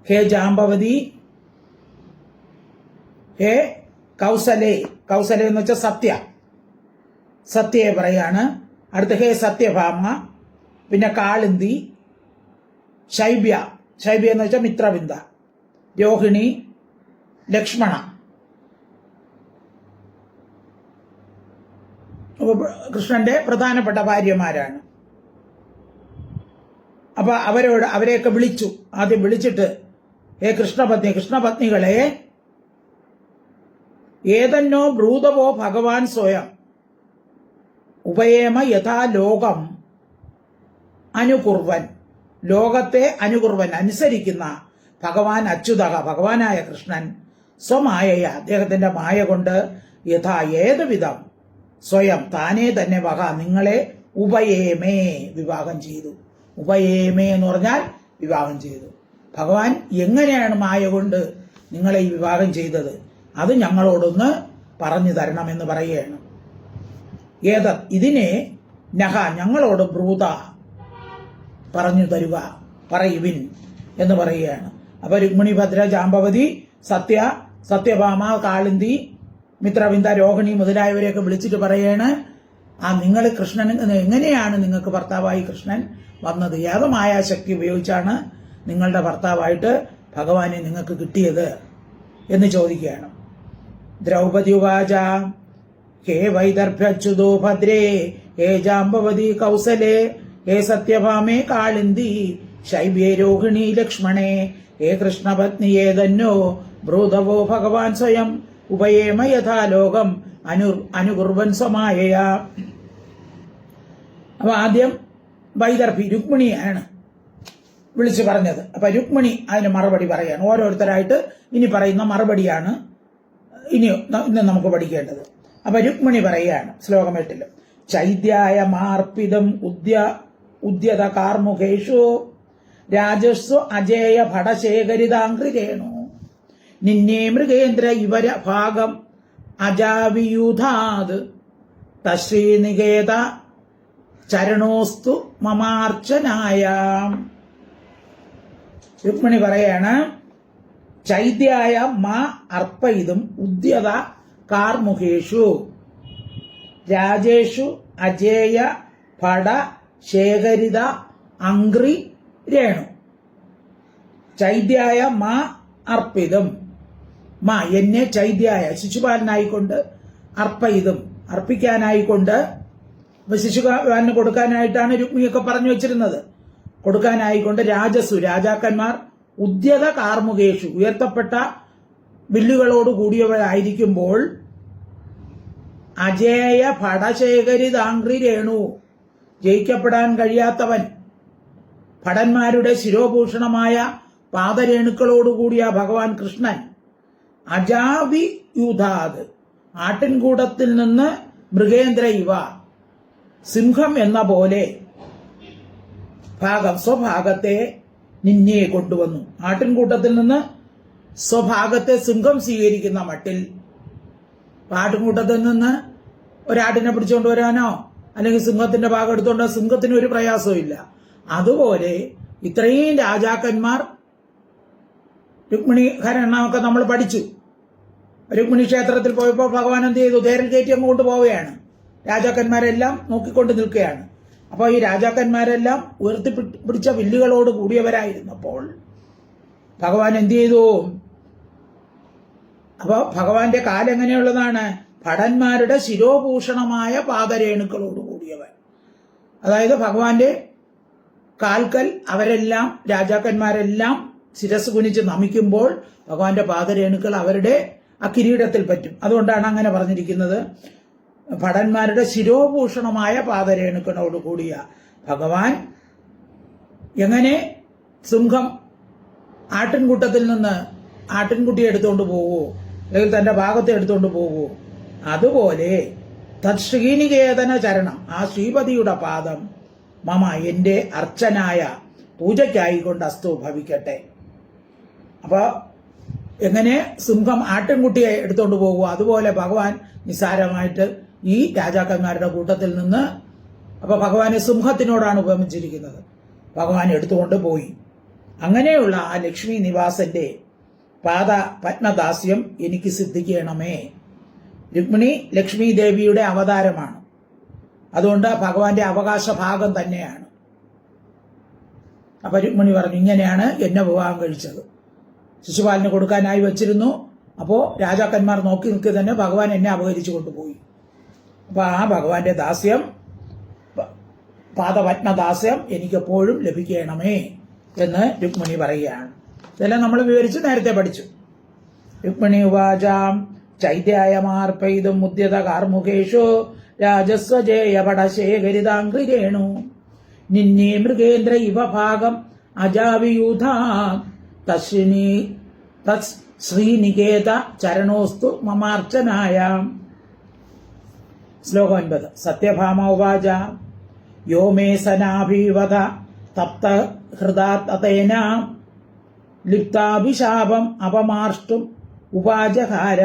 ഹേ ജാംബവതി, ഹേ കൗസലേ, കൗസലേ എന്ന് വെച്ചാൽ സത്യ, സത്യയെ പറയാണ്. അടുത്ത ഹേ സത്യഭാമ, പിന്നെ കാളിന്തി, ശൈബ്യ, ശൈബ്യ എന്ന് വെച്ചാൽ മിത്രവിന്ദ, രോഹിണി, ലക്ഷ്മണ. കൃഷ്ണന്റെ പ്രധാനപ്പെട്ട ഭാര്യമാരാണ്. അപ്പൊ അവരെയൊക്കെ വിളിച്ചു. ആദ്യം വിളിച്ചിട്ട് ഹേ കൃഷ്ണപത്നി, കൃഷ്ണപത്നികളെ, ഏതന്നോ ബ്രൂതവോ ഭഗവാൻ സ്വയം ഉപയേമ യഥാ ലോകം അനുകുർവൻ, ലോകത്തെ അനുകുർവൻ അനുസരിക്കുന്ന ഭഗവാൻ അച്യുതക, ഭഗവാനായ കൃഷ്ണൻ സ്വമായയ, അദ്ദേഹത്തിന്റെ മായ കൊണ്ട് യഥാ ഏതുവിധം സ്വയം താനേ തന്നെ വക നിങ്ങളെ ഉപയേമേ വിവാഹം ചെയ്തു. ഉപയേമേ എന്ന് പറഞ്ഞാൽ വിവാഹം ചെയ്തു. ഭഗവാൻ എങ്ങനെയാണ് മായ കൊണ്ട് നിങ്ങളെ ഈ വിവാഹം ചെയ്തത്? അത് ഞങ്ങളോടൊന്ന് പറഞ്ഞു തരണമെന്ന് പറയുകയാണ്. ഇതിനെ നഹ ഞങ്ങളോട് ബ്രൂത പറഞ്ഞു തരുക, പറയുവിൻ എന്ന് പറയുകയാണ്. അപ്പൊ രുക്മിണി, ഭദ്ര, ജാംബവതി, സത്യഭാമ, കാളിന്തി, മിത്രവിന്ദ, രോഹിണി മുതലായവരെയൊക്കെ വിളിച്ചിട്ട് പറയാണ്, നിങ്ങൾ കൃഷ്ണൻ എങ്ങനെയാണ് നിങ്ങൾക്ക് ഭർത്താവായി കൃഷ്ണൻ വന്നത്? ഏത് മായാശക്തി ഉപയോഗിച്ചാണ് നിങ്ങളുടെ ഭർത്താവായിട്ട് ഭഗവാനെ നിങ്ങൾക്ക് കിട്ടിയത് എന്ന് ചോദിക്കുകയാണ്. ദ്രൗപദി ഉവാച ഹേ വൈദർഭ്യച്യുതോ ഭദ്രേ ഹേ ജാംബവതി കൗസലേ ഹേ സത്യഭാമേ കാളിന്തി ശൈബ്യേ രോഹിണി ലക്ഷ്മണേ ഹേ കൃഷ്ണപത്നിയേ ധന്യോ ബ്രൂതവോ ഭഗവാൻ സ്വയം ഉപയേമ യഥാ ലോകം അനുകുർവൻ സ്വമായയാ. അപ്പൊ ആദ്യം വൈദർഭി രുക്മിണിയാണ് വിളിച്ചു പറഞ്ഞത്. അപ്പൊ രുക്മിണി അതിന് മറുപടി പറയാണ്. ഓരോരുത്തരായിട്ട് ഇനി പറയുന്ന മറുപടിയാണ് ഇന്ന് നമുക്ക് പഠിക്കേണ്ടത്. അപ്പൊ രുക്മിണി പറയുകയാണ് ശ്ലോകം 8 ചൈദ്യായ മാർപ്പിതം ഉദ്യത കാർമുഖേഷു രാജസ്വ അജേയ ഭടശേഖരിതാംഗ്രിരേണു നിന്നേ മൃഗേന്ദ്ര ഇവര ഭാഗം അജാവിയൂഥാത് തശ്രീനികേത ചരണോസ്തു മമാർച്ചനായ. രുക്മിണി പറയാണ്, ചൈദ്യായ മാ അർപ്പയിതും ഉദ്യത കാർമുഖേഷു രാജേഷു അജേയ ഭട ശേഖരിത അംഗ്രി രേണു. ചൈദ്യായ മാ അർപ്പിതും, മാ എന്നെ ചൈദ്യായ ശിശുപാലനായിക്കൊണ്ട് അർപ്പയിതും അർപ്പിക്കാനായിക്കൊണ്ട്, ശിശുപാലന് കൊടുക്കാനായിട്ടാണ് രുക്മിണിയൊക്കെ പറഞ്ഞു വെച്ചിരുന്നത്. കൊടുക്കാനായിക്കൊണ്ട് രാജസു രാജാക്കന്മാർ ഉദ്യത കാർമുകേഷു ഉയർത്തപ്പെട്ട വില്ലുകളോട് കൂടിയവരായിരിക്കുമ്പോൾ അജേയ ഭടശേഖരിതാംഗ്രി രേണു ജയിക്കപ്പെടാൻ കഴിയാത്തവൻ ഭടന്മാരുടെ ശിരോഭൂഷണമായ പാദരേണുക്കളോടുകൂടിയ ഭഗവാൻ കൃഷ്ണൻ അജാവിയൂഥാത് ആട്ടിൻകൂടത്തിൽ നിന്ന് മൃഗേന്ദ്ര ഇവ സിംഹം എന്ന പോലെ സ്വഭാഗത്തെ നിന്നെ കൊണ്ടുവന്നു. ആട്ടിൻകൂട്ടത്തിൽ നിന്ന് സ്വഭാഗത്തെ സിംഹം സ്വീകരിക്കുന്ന മട്ടിൽ ആട്ടിൻകൂട്ടത്തിൽ നിന്ന് ഒരാട്ടിനെ പിടിച്ചുകൊണ്ട് വരാനോ അല്ലെങ്കിൽ സിംഹത്തിന്റെ ഭാഗം എടുത്തുകൊണ്ട് സിംഹത്തിന് ഒരു പ്രയാസവും ഇല്ല. അതുപോലെ ഇത്രയും രാജാക്കന്മാർ രുക്മിണി ഹരണമൊക്കെ നമ്മൾ പഠിച്ചു. രുക്മിണി ക്ഷേത്രത്തിൽ പോയപ്പോൾ ഭഗവാൻ എന്ത് ചെയ്തു? തേരിൽ കയറ്റി അങ്ങോട്ട് പോവുകയാണ്. രാജാക്കന്മാരെല്ലാം നോക്കിക്കൊണ്ട് നിൽക്കുകയാണ്. അപ്പോൾ ഈ രാജാക്കന്മാരെല്ലാം ഉയർത്തിപ്പിടിച്ച വില്ലുകളോട് കൂടിയവരായിരുന്നപ്പോൾ ഭഗവാൻ എന്ത് ചെയ്തു? അപ്പോൾ ഭഗവാന്റെ കാലെങ്ങനെയുള്ളതാണ്? ഭടന്മാരുടെ ശിരോഭൂഷണമായ പാദരേണുക്കളോട് കൂടിയവൻ. അതായത് ഭഗവാന്റെ കാൽക്കൽ അവരെല്ലാം രാജാക്കന്മാരെല്ലാം ശിരസ് കുനിച്ച് നമിക്കുമ്പോൾ ഭഗവാന്റെ പാദരേണുക്കൾ അവരുടെ ആ കിരീടത്തിൽ പറ്റും. അതുകൊണ്ടാണ് അങ്ങനെ പറഞ്ഞിരിക്കുന്നത്. ഭടന്മാരുടെ ശിരോഭൂഷണമായ പാദരേണുക്കളോട് കൂടിയ ഭഗവാൻ എങ്ങനെ സിംഹം ആട്ടിൻകൂട്ടത്തിൽ നിന്ന് ആട്ടിൻകുട്ടിയെ എടുത്തുകൊണ്ട് പോകൂ, അല്ലെങ്കിൽ തന്റെ ഭാഗത്തെ എടുത്തുകൊണ്ട് പോകൂ, അതുപോലെ തത്ശ്രീനികേതന ചരണം, ആ ശ്രീപതിയുടെ പാദം മമ എന്റെ അർച്ചനായ പൂജയ്ക്കായിക്കൊണ്ട് അസ്തു ഭവിക്കട്ടെ. അപ്പൊ എങ്ങനെ സിംഹം ആട്ടിൻകുട്ടിയെ എടുത്തുകൊണ്ട് പോകുമോ അതുപോലെ ഭഗവാൻ നിസ്സാരമായിട്ട് ഈ രാജാക്കന്മാരുടെ കൂട്ടത്തിൽ നിന്ന്, അപ്പൊ ഭഗവാനെ സിംഹത്തിനോടാണ് ഉപമിച്ചിരിക്കുന്നത്, ഭഗവാൻ എടുത്തുകൊണ്ട് പോയി. അങ്ങനെയുള്ള ആ ലക്ഷ്മി നിവാസന്റെ പാദ പത്മദാസ്യം എനിക്ക് സിദ്ധിക്കണമേ. രുക്മിണി ലക്ഷ്മി ദേവിയുടെ അവതാരമാണ്. അതുകൊണ്ട് ഭഗവാന്റെ അവകാശ ഭാഗം തന്നെയാണ്. അപ്പൊ രുക്മിണി പറഞ്ഞു, ഇങ്ങനെയാണ് എന്നെ വിവാഹം കഴിച്ചത്. ശിശുപാലന് കൊടുക്കാനായി വെച്ചിരുന്നു. അപ്പോ രാജാക്കന്മാർ നോക്കി നിൽക്കുക തന്നെ ഭഗവാൻ എന്നെ അപഹരിച്ചു കൊണ്ടുപോയി. അപ്പൊ ആ ഭഗവാന്റെ ദാസ്യം, പാദപത്മദാസ്യം എനിക്കെപ്പോഴും ലഭിക്കണമേ എന്ന് രുക്മിണി പറയുകയാണ്. ഇതെല്ലാം നമ്മൾ വിവരിച്ച് നേരത്തെ പഠിച്ചു. രുക്മിണി ഉവാചാം ചൈത്യായമാർപ്പയിതും മുദ്യത കാർമുഖേഷു രാജസ്വജേയ പടശേഖരിതാംഗ്രിരേണു നിന്നേ മൃഗേന്ദ്ര ഇവ ഭാഗം അജാവിയൂഥാ ശ്രീനികേത ചരണോസ്തു മമാർച്ചനായ. ശ്ലോകം 9 സത്യഭാമ ഉവാച യോ മേ സനാഭിവധ തപ്ത ഹൃദാതേന ലിപ്താഭിശാപം അപമാർഷ്ടും ഉപാജഹാര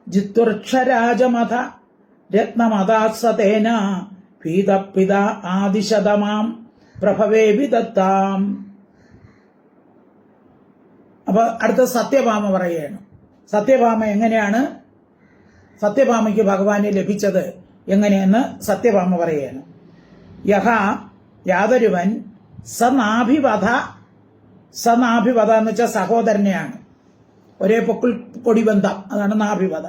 ജിത്വക്ഷരാജമഥ രത്നമതാത്സതേന ഭീതപിത ആദിശതമാം പ്രഭവേ വിദത്താം. അപ്പൊ അടുത്ത സത്യഭാമ പറയുകയാണ്. സത്യഭാമ എങ്ങനെയാണ് സത്യഭാമയ്ക്ക് ഭഗവാനെ ലഭിച്ചത് എങ്ങനെയെന്ന് സത്യഭാമ പറയുകയാണ്. യഹ യാതൊരുവൻ സനാഭിവധ സനാഭിവധ എന്ന് വെച്ചാൽ സഹോദരനെയാണ്, ഒരേ പൊക്കിൾ കൊടി ബന്ധം, അതാണ് നാഭിവധ.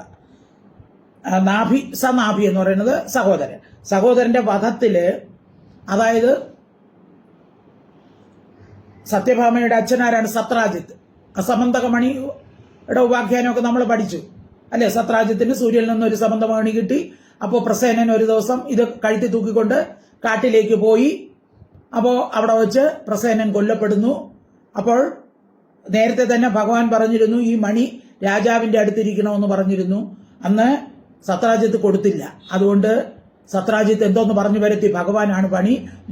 സനാഭി എന്ന് പറയുന്നത് സഹോദരൻ. സഹോദരന്റെ വധത്തില്, അതായത് സത്യഭാമയുടെ അച്ഛനാരാണ്? സത്രാജിത്ത്. അസമന്തകമണിയുടെ ഉപാഖ്യാനമൊക്കെ നമ്മൾ പഠിച്ചു അല്ലെ? സത്രാജിത്തിന് സൂര്യനിൽ നിന്ന് ഒരു സമന്തമണി കിട്ടി. അപ്പോൾ പ്രസേനൻ ഒരു ദിവസം ഇത് കഴുത്തി തൂക്കിക്കൊണ്ട് കാട്ടിലേക്ക് പോയി. അപ്പോൾ അവിടെ വെച്ച് പ്രസേനൻ കൊല്ലപ്പെടുന്നു. അപ്പോൾ നേരത്തെ തന്നെ ഭഗവാൻ പറഞ്ഞിരുന്നു ഈ മണി രാജാവിന്റെ അടുത്തിരിക്കണമെന്ന് പറഞ്ഞിരുന്നു. അന്ന് സത്രാജിത്ത് കൊടുത്തില്ല. അതുകൊണ്ട് സത്രാജിത്ത് എന്തോന്ന് പറഞ്ഞു വരുത്തി, ഭഗവാനാണ്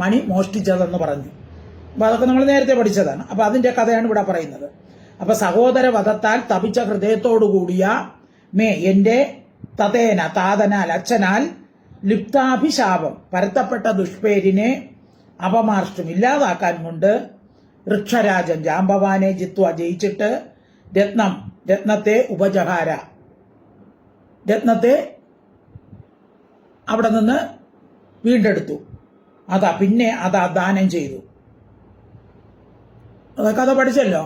മണി മോഷ്ടിച്ചതെന്ന് പറഞ്ഞു. അപ്പൊ അതൊക്കെ നമ്മൾ നേരത്തെ പഠിച്ചതാണ്. അപ്പൊ അതിന്റെ കഥയാണ് ഇവിടെ പറയുന്നത്. അപ്പൊ സഹോദര വധത്താൽ തപിച്ച ഹൃദയത്തോടുകൂടിയ എന്റെ തതേന താതനാൽ അച്ഛനാൽ ലിപ്താഭിശാപം പരത്തപ്പെട്ട ദുഷ്പേരിനെ അപമാർഷ്ടും ഇല്ലാതാക്കാൻ കൊണ്ട് വൃക്ഷരാജൻ ജാംബവാനെ ജയിച്ചിട്ട് രത്നത്തെ ഉപജഹാര, രത്നത്തെ അവിടെ നിന്ന് വീണ്ടെടുത്തു. പിന്നെ ദാനം ചെയ്തു. കഥ പഠിച്ചല്ലോ.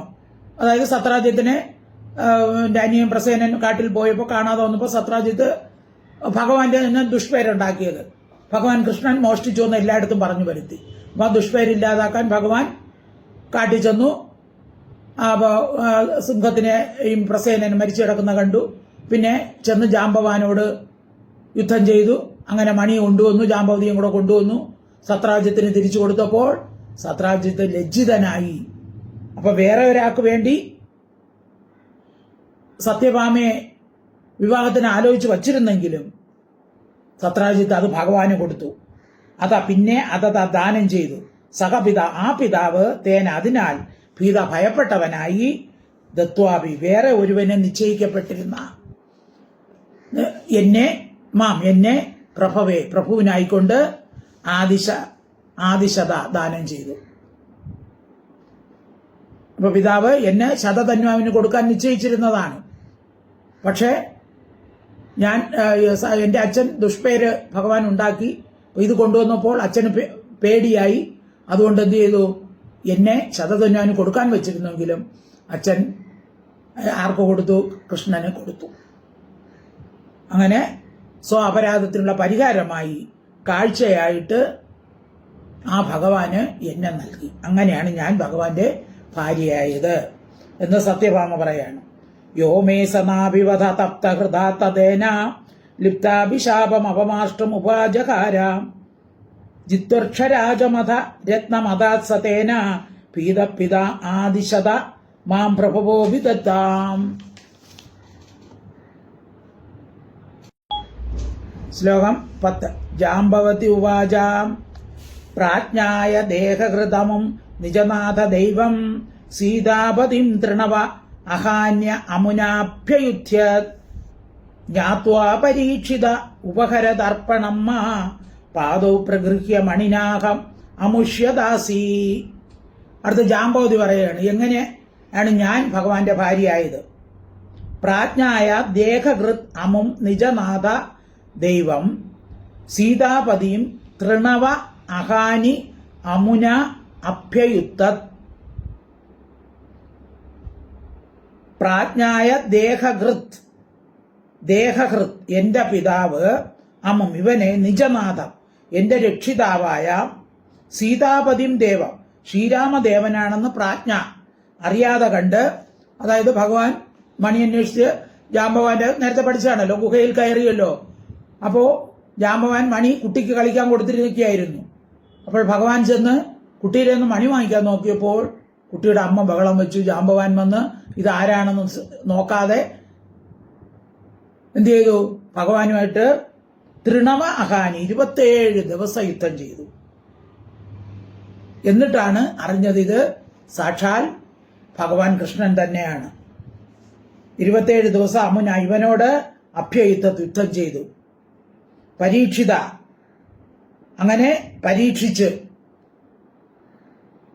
അതായത് സത്രാജിത്തിനെ അനിയൻ പ്രസേനൻ കാട്ടിൽ പോയപ്പോൾ കാണാതെ വന്നപ്പോൾ സത്രാജിത്ത് ഭഗവാന്റെ തന്നെ ദുഷ്പേരുണ്ടാക്കിയത്. ഭഗവാൻ കൃഷ്ണൻ മോഷ്ടിച്ചു എന്ന് എല്ലായിടത്തും പറഞ്ഞു വരുത്തി. അപ്പൊ ആ ദുഷ്പേരില്ലാതാക്കാൻ ഭഗവാൻ കാട്ടിൽ ചെന്നു. സിംഹത്തിനെയും പ്രസേനനും മരിച്ചു കിടക്കുന്ന കണ്ടു. പിന്നെ ചെന്ന് ജാംബവാനോട് യുദ്ധം ചെയ്തു. അങ്ങനെ മണി കൊണ്ടുവന്നു, ജാംബവതിയും കൂടെ കൊണ്ടുവന്നു. സത്രാജിത്തിന് തിരിച്ചു കൊടുത്തപ്പോൾ സത്രാജിത്ത് ലജ്ജിതനായി. അപ്പൊ വേറെ ഒരാൾക്ക് വേണ്ടി സത്യഭാമയെ വിവാഹത്തിന് ആലോചിച്ച് വച്ചിരുന്നെങ്കിലും സത്രാജിത്ത് അത് ഭഗവാന് കൊടുത്തു. പിന്നെ ദാനം ചെയ്തു. ആ പിതാവ് അതിനാൽ ഭയപ്പെട്ടവനായി ദത്വാഭി ദത്വാഭി ഒരുവനെ നിശ്ചയിക്കപ്പെട്ടിരുന്ന എന്നെ പ്രഭുവിനായിക്കൊണ്ട് ആദിശത ദാനം ചെയ്തു. അപ്പൊ പിതാവ് എന്നെ ശതധന്വാവിന് കൊടുക്കാൻ നിശ്ചയിച്ചിരുന്നതാണ്. പക്ഷേ എന്റെ അച്ഛൻ ദുഷ്പേര് ഭഗവാൻ ഉണ്ടാക്കി. ഇത് കൊണ്ടുവന്നപ്പോൾ അച്ഛന് പേടിയായി. അതുകൊണ്ട് എന്ത് ചെയ്തു? എന്നെ ശതധന്വാവിന് കൊടുക്കാൻ വെച്ചിരുന്നെങ്കിലും അച്ഛൻ ആർക്ക് കൊടുത്തു? കൃഷ്ണന് കൊടുത്തു. അങ്ങനെ അപരാധത്തിനുള്ള പരിഹാരമായി കാഴ്ചയായിട്ട് ആ ഭഗവാന് എന്നെ നൽകി. അങ്ങനെയാണ് ഞാൻ ഭഗവാന്റെ ഭാര്യയായത് എന്ന് സത്യഭാമ പറയാണ്. യോമേ സനാഭിവധ തപ്തഹൃദാതേന ലിപ്താഭിശാപം അപമാഷ്ടം ഉപാജകാര ജിത്വർക്ഷരാജമഥ രത്നമതാത്സതേന പീതപിത ആദിശത മാം പ്രഭവോ വിദത്താം. ശ്ലോകം 10. ജാംബവതി ഉവാചാം പ്രാജ്ഞായ ദേഹഹൃതമം നിജനാഥ ദൈവം സീതാപതിം തൃണവ അഹാന്യ അമുനാഭ്യയുധ്യ ജ്ഞാത്വാ പരീക്ഷിത ഉപഹരതർപ്പണം മാ പാദൗ പ്രഗൃഹ്യ മണിനാഹം അമുഷ്യദാസി. അടുത്ത ജാംബവതി പറയുകയാണ് എങ്ങനെയാണ് ഞാൻ ഭഗവാന്റെ ഭാര്യയായത്. പ്രാജ്ഞായ ദേഹകൃത് അമും നിജനാഥ ദൈവം സീതാപതിയും തൃണവ അഹാനി അമുന അഭ്യയുത്ത. പ്രാജ്ഞായ ദേഹകൃത് എന്റെ പിതാവ് അമും ഇവനെ നിജനാഥം എന്റെ രക്ഷിതാവായ സീതാപതിം ദേവം ശ്രീരാമദേവനാണെന്ന് പ്രാജ്ഞ അറിയാതെ കണ്ട്, അതായത് ഭഗവാൻ മണി അന്വേഷിച്ച് ജാംബവാന്റെ നേരത്തെ പഠിച്ചാണല്ലോ, ഗുഹയിൽ കയറിയല്ലോ. അപ്പോ ജാംബവാൻ മണി കുട്ടിക്ക് കളിക്കാൻ കൊടുത്തിരിക്കുകയായിരുന്നു. അപ്പോൾ ഭഗവാൻ ചെന്ന് കുട്ടിയുടെ നിന്ന് മണി വാങ്ങിക്കാൻ നോക്കിയപ്പോൾ കുട്ടിയുടെ അമ്മ ബഹളം വെച്ചു. ജാംബവാൻ വന്ന് ഇതാരാണെന്ന് നോക്കാതെ എന്ത് ചെയ്തു? ഭഗവാനുമായിട്ട് തൃണവ അഹാനി 27 ദിവസം യുദ്ധം ചെയ്തു. എന്നിട്ടാണ് അറിഞ്ഞത് ഇത് സാക്ഷാൽ ഭഗവാൻ കൃഷ്ണൻ തന്നെയാണ്. 27 ദിവസം അമുന ഇവനോട് യുദ്ധം ചെയ്തു. പരീക്ഷിത, അങ്ങനെ പരീക്ഷിച്ച്,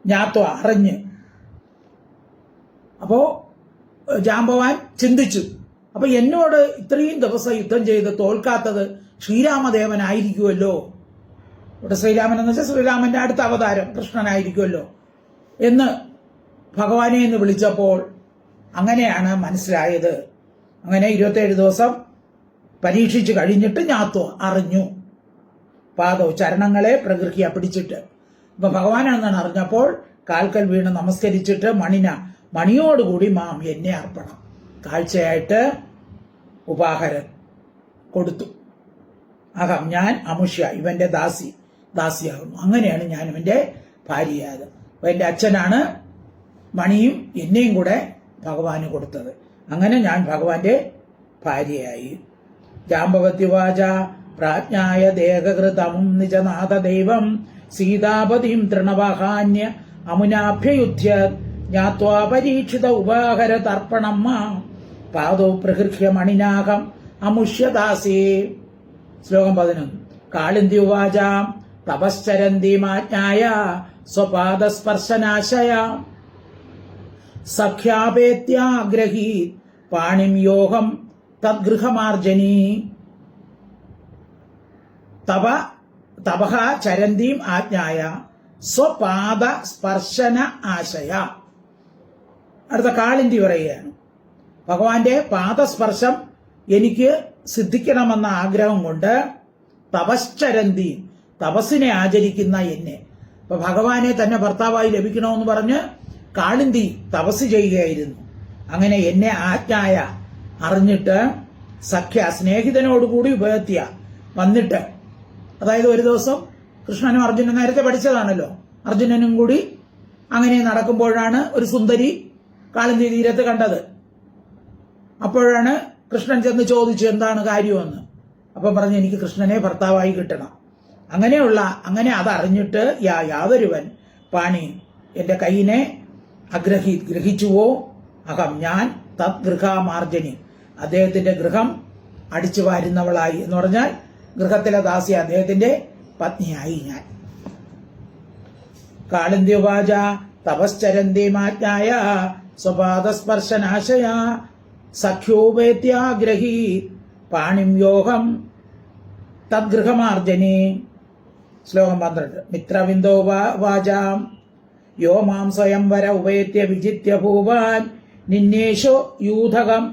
ജ്ഞാത്വ അറിഞ്ഞ്. അപ്പോ ജാംബവാൻ ചിന്തിച്ചു, അപ്പൊ എന്നോട് ഇത്രയും ദിവസം യുദ്ധം ചെയ്ത് തോൽക്കാത്തത് ശ്രീരാമദേവനായിരിക്കുമല്ലോ. ഇവിടെ ശ്രീരാമൻ എന്ന് വെച്ചാൽ ശ്രീരാമന്റെ അടുത്ത അവതാരം കൃഷ്ണനായിരിക്കുമല്ലോ എന്ന് ഭഗവാനെ എന്ന് വിളിച്ചപ്പോൾ അങ്ങനെയാണ് മനസ്സിലായത്. അങ്ങനെ 27 ദിവസം പരീക്ഷിച്ചു കഴിഞ്ഞിട്ട് ജ്ഞാത്വ അറിഞ്ഞു. പാദവും ചരണങ്ങളെ പ്രകൃതിയെ പിടിച്ചിട്ട് ഇപ്പൊ ഭഗവാനാണെന്നാണ് അറിഞ്ഞപ്പോൾ കാൽക്കൽ വീണ് നമസ്കരിച്ചിട്ട് മണിയോടുകൂടി മാം എന്നെ അർപ്പണം കാഴ്ചയായിട്ട് ഉപാഹരൻ കൊടുത്തു. അഹം ഞാൻ അമുഷ്യ ഇവന്റെ ദാസിയാകുന്നു. അങ്ങനെയാണ് ഞാൻ ഇവന്റെ ഭാര്യയായത്. അപ്പൊ എന്റെ അച്ഛനാണ് മണിയും എന്നെയും കൂടെ ഭഗവാന് കൊടുത്തത്. അങ്ങനെ ഞാൻ ഭഗവാന്റെ ഭാര്യയായി. ജാമ്പവത്യുവാച പ്രാജ്ഞായ ദേഹകൃതമും നിജനാഥ ദൈവം സീതാപതിം തൃണവഹാന്യ അമുനാഭ്യയുധ്യ ജ്ഞാത്വാ പരീക്ഷിത ഉപാഹര തർപ്പണം മാം പാദോ പ്രഹൃഹ്യ മണിനാഹം അമുഷ്യദാസേ. ശ്ലോകം 11. കാളിന്തി ഉവാച തപശ്ചരന്തിമാജ്ഞായ സ്വപാദസ്പർശനാശയ സഖ്യാപേത്യാഗ്രഹീ പാണിം യോഹം തദ്ഗൃഹമാർജനീ. തപഃ ചരന്തീം ആജ്ഞായ സ്വപാദ സ്പർശന ആശയ. അടുത്ത കാളിന്തി പറയുകയാണ്, ഭഗവാന്റെ പാദസ്പർശം എനിക്ക് സിദ്ധിക്കണമെന്ന ആഗ്രഹം കൊണ്ട് തപശ്ചരന്തി തപസ്സിനെ ആചരിക്കുന്ന എന്നെ. അപ്പൊ ഭഗവാനെ തന്നെ ഭർത്താവായി ലഭിക്കണമെന്ന് പറഞ്ഞ് കാളിന്തി തപസ് ചെയ്യുകയായിരുന്നു. അങ്ങനെ എന്നെ ആജ്ഞായ അറിഞ്ഞിട്ട് സഖ്യ സ്നേഹിതനോടുകൂടി ഉപയത്തിയ വന്നിട്ട്, അതായത് ഒരു ദിവസം കൃഷ്ണനും അർജുനനും നേരത്തെ പഠിച്ചതാണല്ലോ, അർജുനനും കൂടി അങ്ങനെ നടക്കുമ്പോഴാണ് ഒരു സുന്ദരി കാളിന്തി തീരത്ത് കണ്ടത്. അപ്പോഴാണ് കൃഷ്ണൻ ചെന്ന് ചോദിച്ചു എന്താണ് കാര്യമെന്ന്. അപ്പം പറഞ്ഞു എനിക്ക് കൃഷ്ണനെ ഭർത്താവായി കിട്ടണം. അങ്ങനെ അതറിഞ്ഞിട്ട് യാതൊരുവൻ പാണി എന്റെ കൈയിനെ ഗ്രഹിച്ചുവോ അഹം ഞാൻ തത് ഗൃഹമാർജനി അദ്ദേഹത്തിന്റെ ഗൃഹം അടിച്ചു വാരുന്നവളായി എന്ന് പറഞ്ഞാൽ ഗൃഹത്തിലെ ദാസി അദ്ദേഹത്തിന്റെ പത്നിയായി ഞാൻ. കാളിന്ത്യുവാച തപശ്ചരന്തിമാജ്ഞായ സ്വപാദസ്പർശനാശയ സഖ്യോപേത്യാഗ്രഹീ പാണിം യോഹം തദ്ഗൃഹമാർജനി. ശ്ലോകം 12. മിത്രവിന്ദോ വാചാം യോ മാം സ്വയംവര ഉപേത്യ വിജിത്യ ഭൂവാൻ നിന്നേഷോ യൂഥകം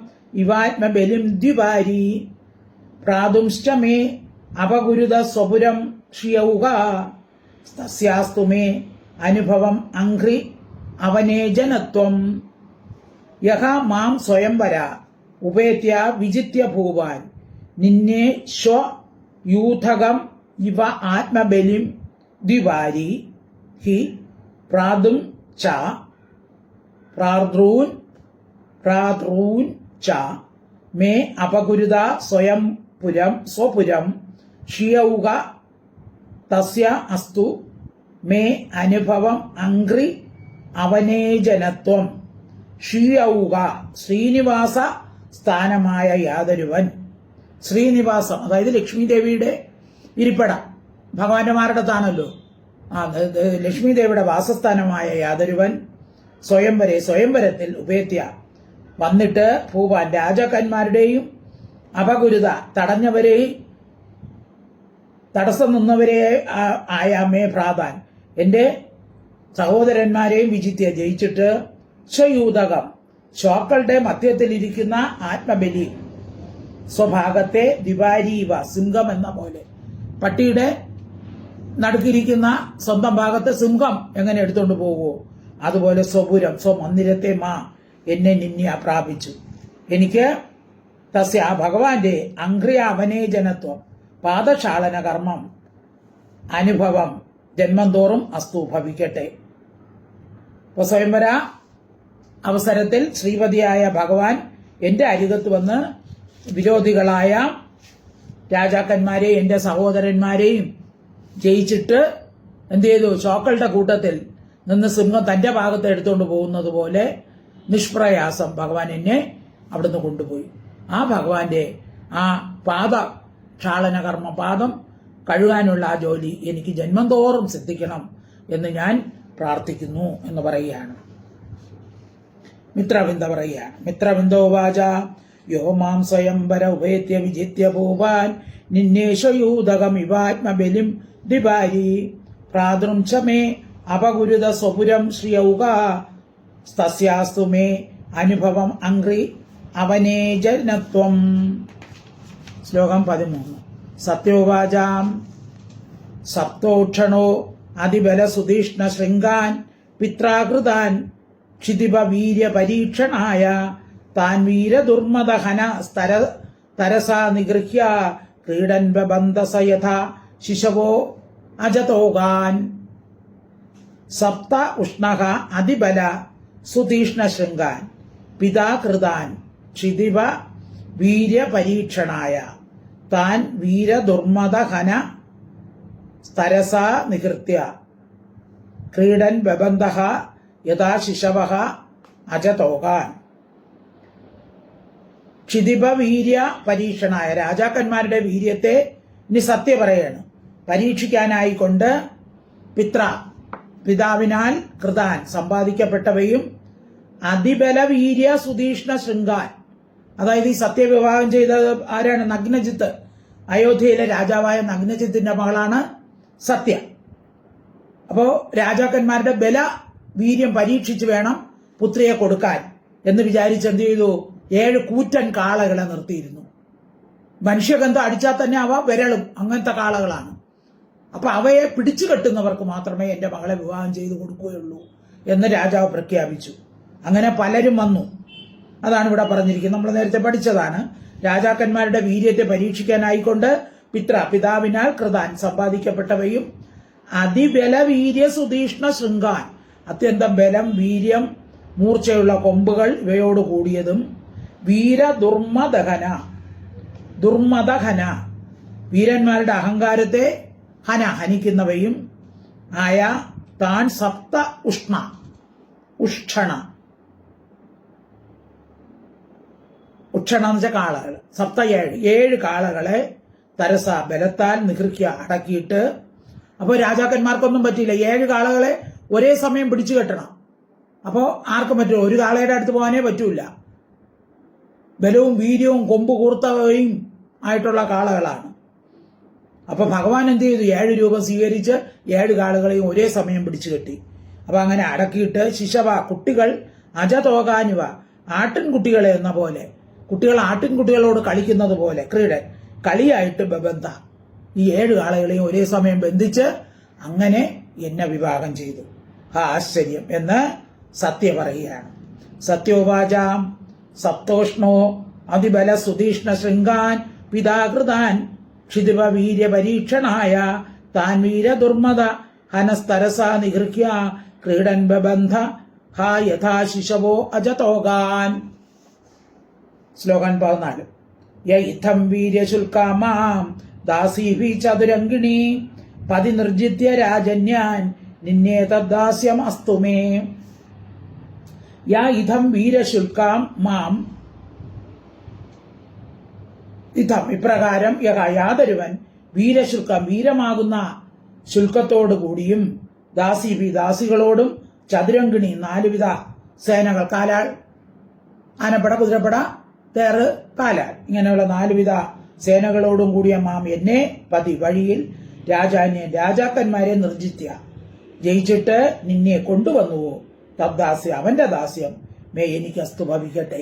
ഇവാത്മബലിം ദ്വിവാരി പ്രാതുംശ്ച മേ അപഗുരുത സ്വപുരം ഷിയൗക തസ്യാസ്തു മേ അനുഭവം അംഘ്രി അവനേജനത്വം. യഹ മാം സ്വയംവര ഉപേത്യ വിജിത്യ ഭൂവാൻ നിന്നെ ശ്വ യൂഥകം ഇവ ആത്മബലിം ദ്വിവാരി ഹി പ്രാതും ച പ്രാതൃൻ ച മേ അപകുരുത സ്വപുരം ഷിയൗക തസ്യ അസ്തു മേ അനുഭവം അംഘ്രി അവനേജനത്വം. ഷിയൗക ശ്രീനിവാസ സ്ഥാനമായ യാതൊരുവൻ. ശ്രീനിവാസം അതായത് ലക്ഷ്മി ദേവിയുടെ ഇരിപ്പിടം ഭഗവാന്മാരുടെത്താണല്ലോ. ലക്ഷ്മി ദേവിയുടെ വാസസ്ഥാനമായ യാതൊരുവൻ സ്വയംവരത്തിൽ ഉപേത്യ വന്നിട്ട് ഭൂപാൻ രാജാക്കന്മാരുടെയും അപഗുരുത തടഞ്ഞവരെയും തടസ്സം നിന്നവരെ ആയ മേ ഭ്രാതാൻ എന്റെ സഹോദരന്മാരെയും വിജിത്യ ജയിച്ചിട്ട് സ്വയൂതകം ശ്വാക്കളുടെ മധ്യത്തിലിരിക്കുന്ന ആത്മബലി സ്വഭാഗത്തെ ദിവാരീവ സിംഹം എന്ന പോലെ പട്ടിയുടെ നടുക്കിരിക്കുന്ന സ്വന്തം ഭാഗത്തെ സിംഹം എങ്ങനെ എടുത്തുകൊണ്ട് പോകുമോ അതുപോലെ സ്വപുരം സ്വമന്ദിരത്തെ എന്നെ നിന്യ പ്രാപിച്ചു. എനിക്ക് തസ്യ ഭഗവാന്റെ അംഘ്രിയ അവനേജനത്വം പാദശാലന കർമ്മം അനുഭവം ജന്മം തോറും അസ്തു ഭവിക്കട്ടെ. ഇപ്പൊ സ്വയംവര അവസരത്തിൽ ശ്രീപതിയായ ഭഗവാൻ എന്റെ അരികത്ത് വന്ന് വിരോധികളായ രാജാക്കന്മാരെയും എന്റെ സഹോദരന്മാരെയും ജയിച്ചിട്ട് എന്ത് ചെയ്തു? ചോക്കളുടെ കൂട്ടത്തിൽ നിന്ന് സിംഹം തന്റെ ഭാഗത്ത് എടുത്തുകൊണ്ട് പോകുന്നത് പോലെ നിഷ്പ്രയാസം ഭഗവാൻ എന്നെ അവിടുന്ന് കൊണ്ടുപോയി. ആ ഭഗവാന്റെ ആ പാദക്ഷാളന കർമ്മ പാദം കഴുകാനുള്ള ആ ജോലി എനിക്ക് ജന്മം തോറും സിദ്ധിക്കണം എന്ന് ഞാൻ പ്രാർത്ഥിക്കുന്നു എന്ന് പറയുകയാണ്. മിത്രവിന്ദ പറയുകയാണ്. മിത്രവിന്ദോ വാച യോ മാം സ്വയംവര ഉപേത്യ വിജിത്യ ഭൂപാൻ നിന്നേഷയൂതകം ഇവാത്മബലിം ദിവാരി പ്രാതൃം ച മേ അപഗുരുത സ്വപുരം ശ്രിയൗക തസ്യാസ്തു മേ അനുഭവം അംഗ്രി അവനേജനത്വം. ശ്ലോകം 13. സത്യോവാചാം സപ്തോക്ഷണോ അതിബലസുതീഷ്ണ ശൃംഗാൻ പിത്രാകൃതാൻ ക്ഷിതിപ വീര്യ പരീക്ഷണായ താൻ വീരദുർമദഹന തരസാ നിഗൃഹ്യ ക്രീഡൻ ബബന്ധസ യഥാ ശിശവോ അജതോകാൻ. സപ്ത ഉഷ്ണഃ അതിബല സുതീഷ്ണ ശൃംഗാൻ പിതാകൃതാൻ ക്ഷിതിപ വീര്യ പരീക്ഷണായ താൻ വീരദുർമദഹന തരസാ നികൃത്യ ക്രീഡൻ ബബന്ധഃ യഥാ ശിശവഃ അജതോകാൻ. ക്ഷിതിപ വീര്യ പരീക്ഷണായ രാജാക്കന്മാരുടെ വീര്യത്തെ ഇനി സത്യ പറയാണ് പരീക്ഷിക്കാനായിക്കൊണ്ട് പിതാവിനാൽ കൃതാൻ സമ്പാദിക്കപ്പെട്ടവയും അതിബല വീര്യ സുതീഷ്ണ ശൃംഗാൻ. അതായത് ഈ സത്യവിവാഹം ചെയ്തത് ആരാണ്? നഗ്നജിത്ത്. അയോധ്യയിലെ രാജാവായ നഗ്നജിത്തിന്റെ മകളാണ് സത്യ. അപ്പോ രാജാക്കന്മാരുടെ ബല വീര്യം പരീക്ഷിച്ച് വേണം പുത്രിയെ കൊടുക്കാൻ എന്ന് വിചാരിച്ച് എന്ത് ചെയ്തു? 7 കൂറ്റൻ കാളകളെ നിർത്തിയിരുന്നു. മനുഷ്യഗന്ധം അടിച്ചാൽ തന്നെ അവ വിരളും, അങ്ങനത്തെ കാളകളാണ്. അപ്പൊ അവയെ പിടിച്ചു കെട്ടുന്നവർക്ക് മാത്രമേ എന്റെ മകളെ വിവാഹം ചെയ്തു കൊടുക്കുകയുള്ളൂ എന്ന് രാജാവ് പ്രഖ്യാപിച്ചു. അങ്ങനെ പലരും വന്നു. അതാണ് ഇവിടെ പറഞ്ഞിരിക്കുന്നത്. നമ്മൾ നേരത്തെ പഠിച്ചതാണ്. രാജാക്കന്മാരുടെ വീര്യത്തെ പരീക്ഷിക്കാനായിക്കൊണ്ട് പിതാവിനാൽ കൃതാൻ സമ്പാദിക്കപ്പെട്ടവയും അതിബല വീര്യ സുതീഷ്ണ ശൃംഗാൻ അത്യന്തം ബലം, വീര്യം, മൂർച്ചയുള്ള കൊമ്പുകൾ ഇവയോട് കൂടിയതും വീര ദുർമദഹന വീരന്മാരുടെ അഹങ്കാരത്തെ ഹനിക്കുന്നവയും ആയ താൻ സപ്ത ഉക്ഷണ എന്ന് വെച്ച കാളകൾ, 7 കാളകളെ തരസ ബലത്താൽ നികൃഹ്യ അടക്കിയിട്ട്. അപ്പോൾ രാജാക്കന്മാർക്കൊന്നും പറ്റിയില്ല. 7 കാളകളെ ഒരേ സമയം പിടിച്ചു കെട്ടണം. അപ്പോൾ ആർക്കും പറ്റില്ല. ഒരു കാളയുടെ അടുത്ത് പോകാനേ പറ്റൂല. ബലവും വീര്യവും കൊമ്പ് കൂർത്തവയും ആയിട്ടുള്ള കാളകളാണ്. അപ്പൊ ഭഗവാൻ എന്ത് ചെയ്തു? 7 രൂപം സ്വീകരിച്ച് 7 കാളുകളെയും ഒരേ സമയം പിടിച്ചു കെട്ടി. അപ്പൊ അങ്ങനെ അടക്കിയിട്ട് ശിശവ കുട്ടികൾ അജതോകാനുവ ആട്ടിൻകുട്ടികളെ എന്ന പോലെ, കുട്ടികൾ ആട്ടിൻകുട്ടികളോട് കളിക്കുന്നത് പോലെ ക്രീഡൻ കളിയായിട്ട് ബബന്ധ ഈ 7 കാളകളെയും ഒരേ സമയം ബന്ധിച്ച് അങ്ങനെ എന്നെ വിവാഹം ചെയ്തു. ആശ്ചര്യം എന്ന് സത്യ പറയുകയാണ്. സത്യോവാചാം സപ്തോഷ്ണോ അതിബല സുതീഷ്ണ ശൃംഗാൻ പിതാകൃതാൻ ക്ഷിതിപ വീര്യ പരീക്ഷണായ താൻ വീരദുർമദ ഹനസ്തരസാ നിഗൃഹ്യ ക്രീഡൻ ബബന്ധ ഹാ യഥാ ശിശവോ അജതോകാൻ. ശ്ലോകം 14. യഥം വീര്യശുൽക്കാമാം ദാസീഭി ചതുരംഗിണി പതിനിർജിത്യ രാജന്യാൻ നിന്നേ തദ്ദാസ്യം അസ്തു മേ. ഇഥം വീരശുൽക്കാം മാം ഇഥം ഇപ്രകാരം യാതൊരുവൻ വീരശുൽക്കം വീരമാകുന്ന ശുൽക്കത്തോടുകൂടിയും ദാസികളോടും ചതുരംഗിണി 4 വിധ സേനകൾ, കാലാൾ, ആനപ്പട, കുതിരപ്പട, തേറ്, കാലാൾ, ഇങ്ങനെയുള്ള 4 വിധ സേനകളോടും കൂടിയ മാം എന്നെ പതി വഴിയിൽ രാജാക്കന്മാരെ നിർജിത്യ ജയിച്ചിട്ട് നിന്നെ കൊണ്ടുവന്നുവോ തദ്ദാസ്യം അവന്റെ ദാസ്യം മേ എനിക്ക് അസ്തു ഭവിക്കട്ടെ.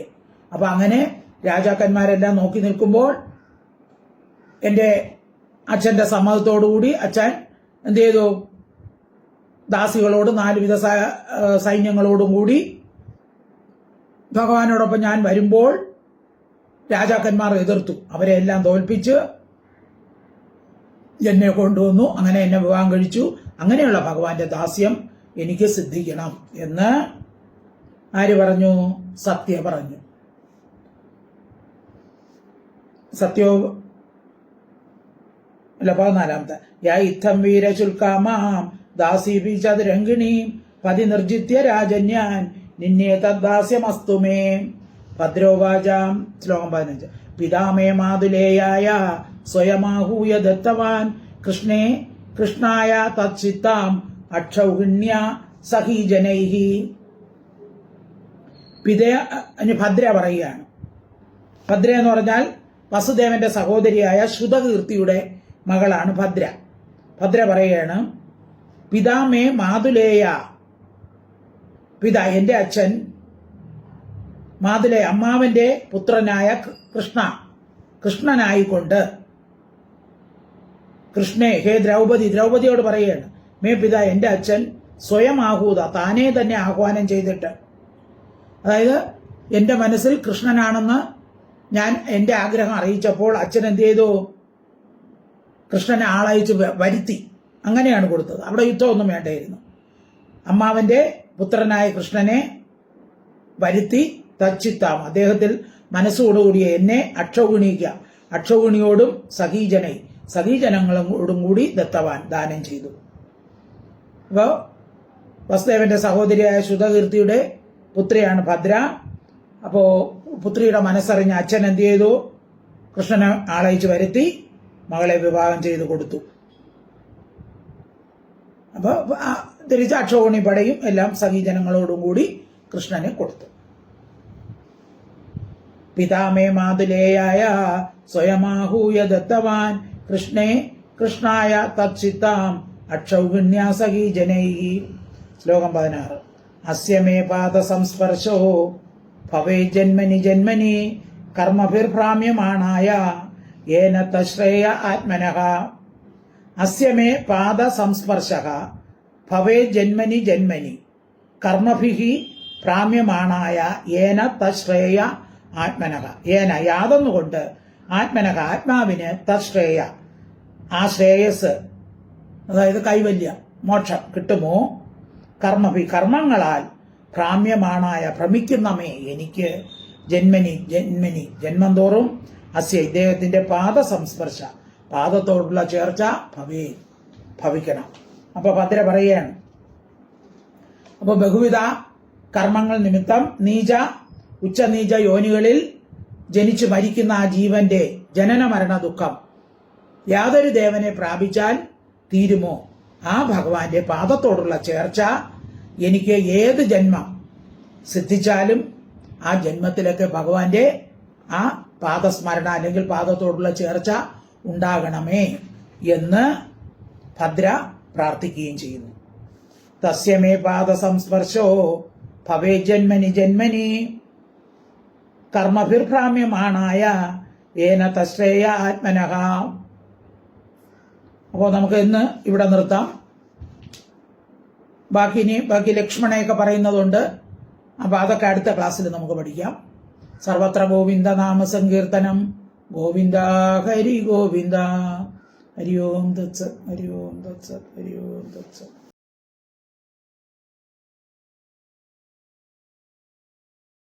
അപ്പൊ അങ്ങനെ രാജാക്കന്മാരെല്ലാം നോക്കി നിൽക്കുമ്പോൾ എന്റെ അച്ഛന്റെ സമ്മതത്തോടുകൂടി അച്ഛൻ എന്ത് ചെയ്തു? ദാസികളോട് 4 വിധ സൈന്യങ്ങളോടും കൂടി ഭഗവാനോടൊപ്പം ഞാൻ വരുമ്പോൾ രാജാക്കന്മാർ എതിർത്തു. അവരെ എല്ലാം തോൽപ്പിച്ച് എന്നെ കൊണ്ടുവന്നു. അങ്ങനെ എന്നെ വിവാഹം കഴിച്ചു. അങ്ങനെയുള്ള ഭഗവാന്റെ ദാസ്യം എനിക്ക് സിദ്ധിക്കണം എന്ന് ആര് പറഞ്ഞു? സത്യ പറഞ്ഞു. സത്യോ അല്ല 14. ഇത്തം വീരശുൽക്കാമാം ദാസീഭി ചതുരംഗിണീം പതിനിർജിത്യ രാജന്യാൻ നിന്നേ തദ്ദാസ്യമസ്തു മേ. ഭദ്രോവാചാം. ശ്ലോകം 15. പിതാമേ മാതുലേയായ സ്വയമാഹൂയ ദത്തവാൻ കൃഷ്ണായ തച്ചിത്താം അക്ഷൗഹിണ്യ സഹീജനൈഹി. ഭദ്ര പറയുകയാണ്. ഭദ്ര എന്ന് പറഞ്ഞാൽ വസുദേവന്റെ സഹോദരിയായ ശ്രുതകീർത്തിയുടെ മകളാണ് ഭദ്ര. ഭദ്ര പറയുകയാണ്, പിതാമേ മാതുലേയ പിതാ എന്റെ അച്ഛൻ മാതുലെ അമ്മാവന്റെ പുത്രനായ കൃഷ്ണനായിക്കൊണ്ട് കൃഷ്ണേ ഹേ ദ്രൗപദിയോട് പറയുകയാണ്, മേ പിതാ എന്റെ അച്ഛൻ സ്വയം ആഹൂത താനേ തന്നെ ആഹ്വാനം ചെയ്തിട്ട്, അതായത് എന്റെ മനസ്സിൽ കൃഷ്ണനാണെന്ന് ഞാൻ എന്റെ ആഗ്രഹം അറിയിച്ചപ്പോൾ അച്ഛൻ എന്ത് ചെയ്തു? കൃഷ്ണനെ ആളയച്ച് വരുത്തി. അങ്ങനെയാണ് കൊടുത്തത്. അവിടെ യുദ്ധമൊന്നും വേണ്ടായിരുന്നു. അമ്മാവന്റെ പുത്രനായ കൃഷ്ണനെ വരുത്തി തച്ചിത്താം അദ്ദേഹത്തിൽ മനസ്സോടുകൂടിയ എന്നെ അക്ഷൗഹിണിയോടും സഖീജനങ്ങളോടും കൂടി ദത്തവാൻ ദാനം ചെയ്തു. അപ്പോൾ വസുദേവന്റെ സഹോദരിയായ ശ്രുതകീർത്തിയുടെ പുത്രിയാണ് ഭദ്ര. അപ്പോ പുത്രിയുടെ മനസ്സറിഞ്ഞ അച്ഛൻ എന്ത് ചെയ്തു? കൃഷ്ണനെ ആളയച്ച് വരുത്തി മകളെ വിവാഹം ചെയ്തു കൊടുത്തു. അപ്പൊ തിരിച്ച് അക്ഷൗഹിണി പടയും എല്ലാം സഖീജനങ്ങളോടും കൂടി കൃഷ്ണനെ കൊടുത്തു. പിതാമേ മാതുലേയായ സ്വയമാഹൂയ ദത്തവാൻ കൃഷ്ണായ തത്സിത്താം അക്ഷൗഹിണ്യാ സഖീജനൈഹി. ശ്ലോകം 16. അസ്യമേ പാദ സംസ്പർശോ ഭവേ ജന്മനി കർമ്മഭിർഭ്രാമ്യമാണായ യേന തശ്രേയ ആത്മനഃ. അസ്യമേ പാദ സംസ്പർശഃ ഭവേ ജന്മനി കർമ്മഭിഃ ഭ്രാമ്യമാണായ യേന തശ്രേയ ആത്മനഃ. യേന യാതൊന്നുകൊണ്ട് ആത്മനഃ ആത്മാവിന് തശ്രേയ ആ ശ്രേയസ്, അതായത് കൈവല്യം മോക്ഷം കിട്ടുമോ? കർമ്മങ്ങളാൽ ഭ്രാമ്യമാണായ ഭ്രമിക്കുന്നമേ എനിക്ക് ജന്മനി ജന്മം തോറും അസ്യ ഇദ്ദേഹത്തിന്റെ പാദ സംസ്പർശ പാദത്തോടുള്ള ചേർച്ച ഭവിക്കണം. അപ്പൊ ഭദ്ര പറയുകയാണ്, അപ്പൊ ബഹുവിധ കർമ്മങ്ങൾ നിമിത്തം ഉച്ചനീച യോനികളിൽ ജനിച്ചു മരിക്കുന്ന ആ ജീവന്റെ ജനന മരണ ദുഃഖം യാതൊരു ദേവനെ പ്രാപിച്ചാൽ തീരുമോ? ആ ഭഗവാന്റെ പാദത്തോടുള്ള ചേർച്ച എനിക്ക് ഏത് ജന്മം സിദ്ധിച്ചാലും ആ ജന്മത്തിലൊക്കെ ഭഗവാന്റെ ആ പാദസ്മരണ അല്ലെങ്കിൽ പാദത്തോടുള്ള ചേർച്ച ഉണ്ടാകണമേ എന്ന് ഭദ്ര പ്രാർത്ഥിക്കുകയും ചെയ്യുന്നു. തസ്യമേ പാദ സംസ്പർശോ ഭവേ ജന്മനി കർമ്മഭിർഭ്രാമ്യമാണായ ഏന തശ്രേയ ആത്മനഃ. അപ്പോൾ നമുക്ക് ഇന്ന് ഇവിടെ നിർത്താം. ബാക്കി ലക്ഷ്മണയൊക്കെ പറയുന്നതുകൊണ്ട് അപ്പൊ അതൊക്കെ അടുത്ത ക്ലാസ്സിൽ നമുക്ക് പഠിക്കാം. സർവത്ര ഗോവിന്ദ നാമ സങ്കീർത്തനം. ഗോവിന്ദ ഹരി ഗോവിന്ദ. ഹരി ഓം തത്സത്. ഹരി ഓം തത്സത്. ഹരി ഓം തത്സത്.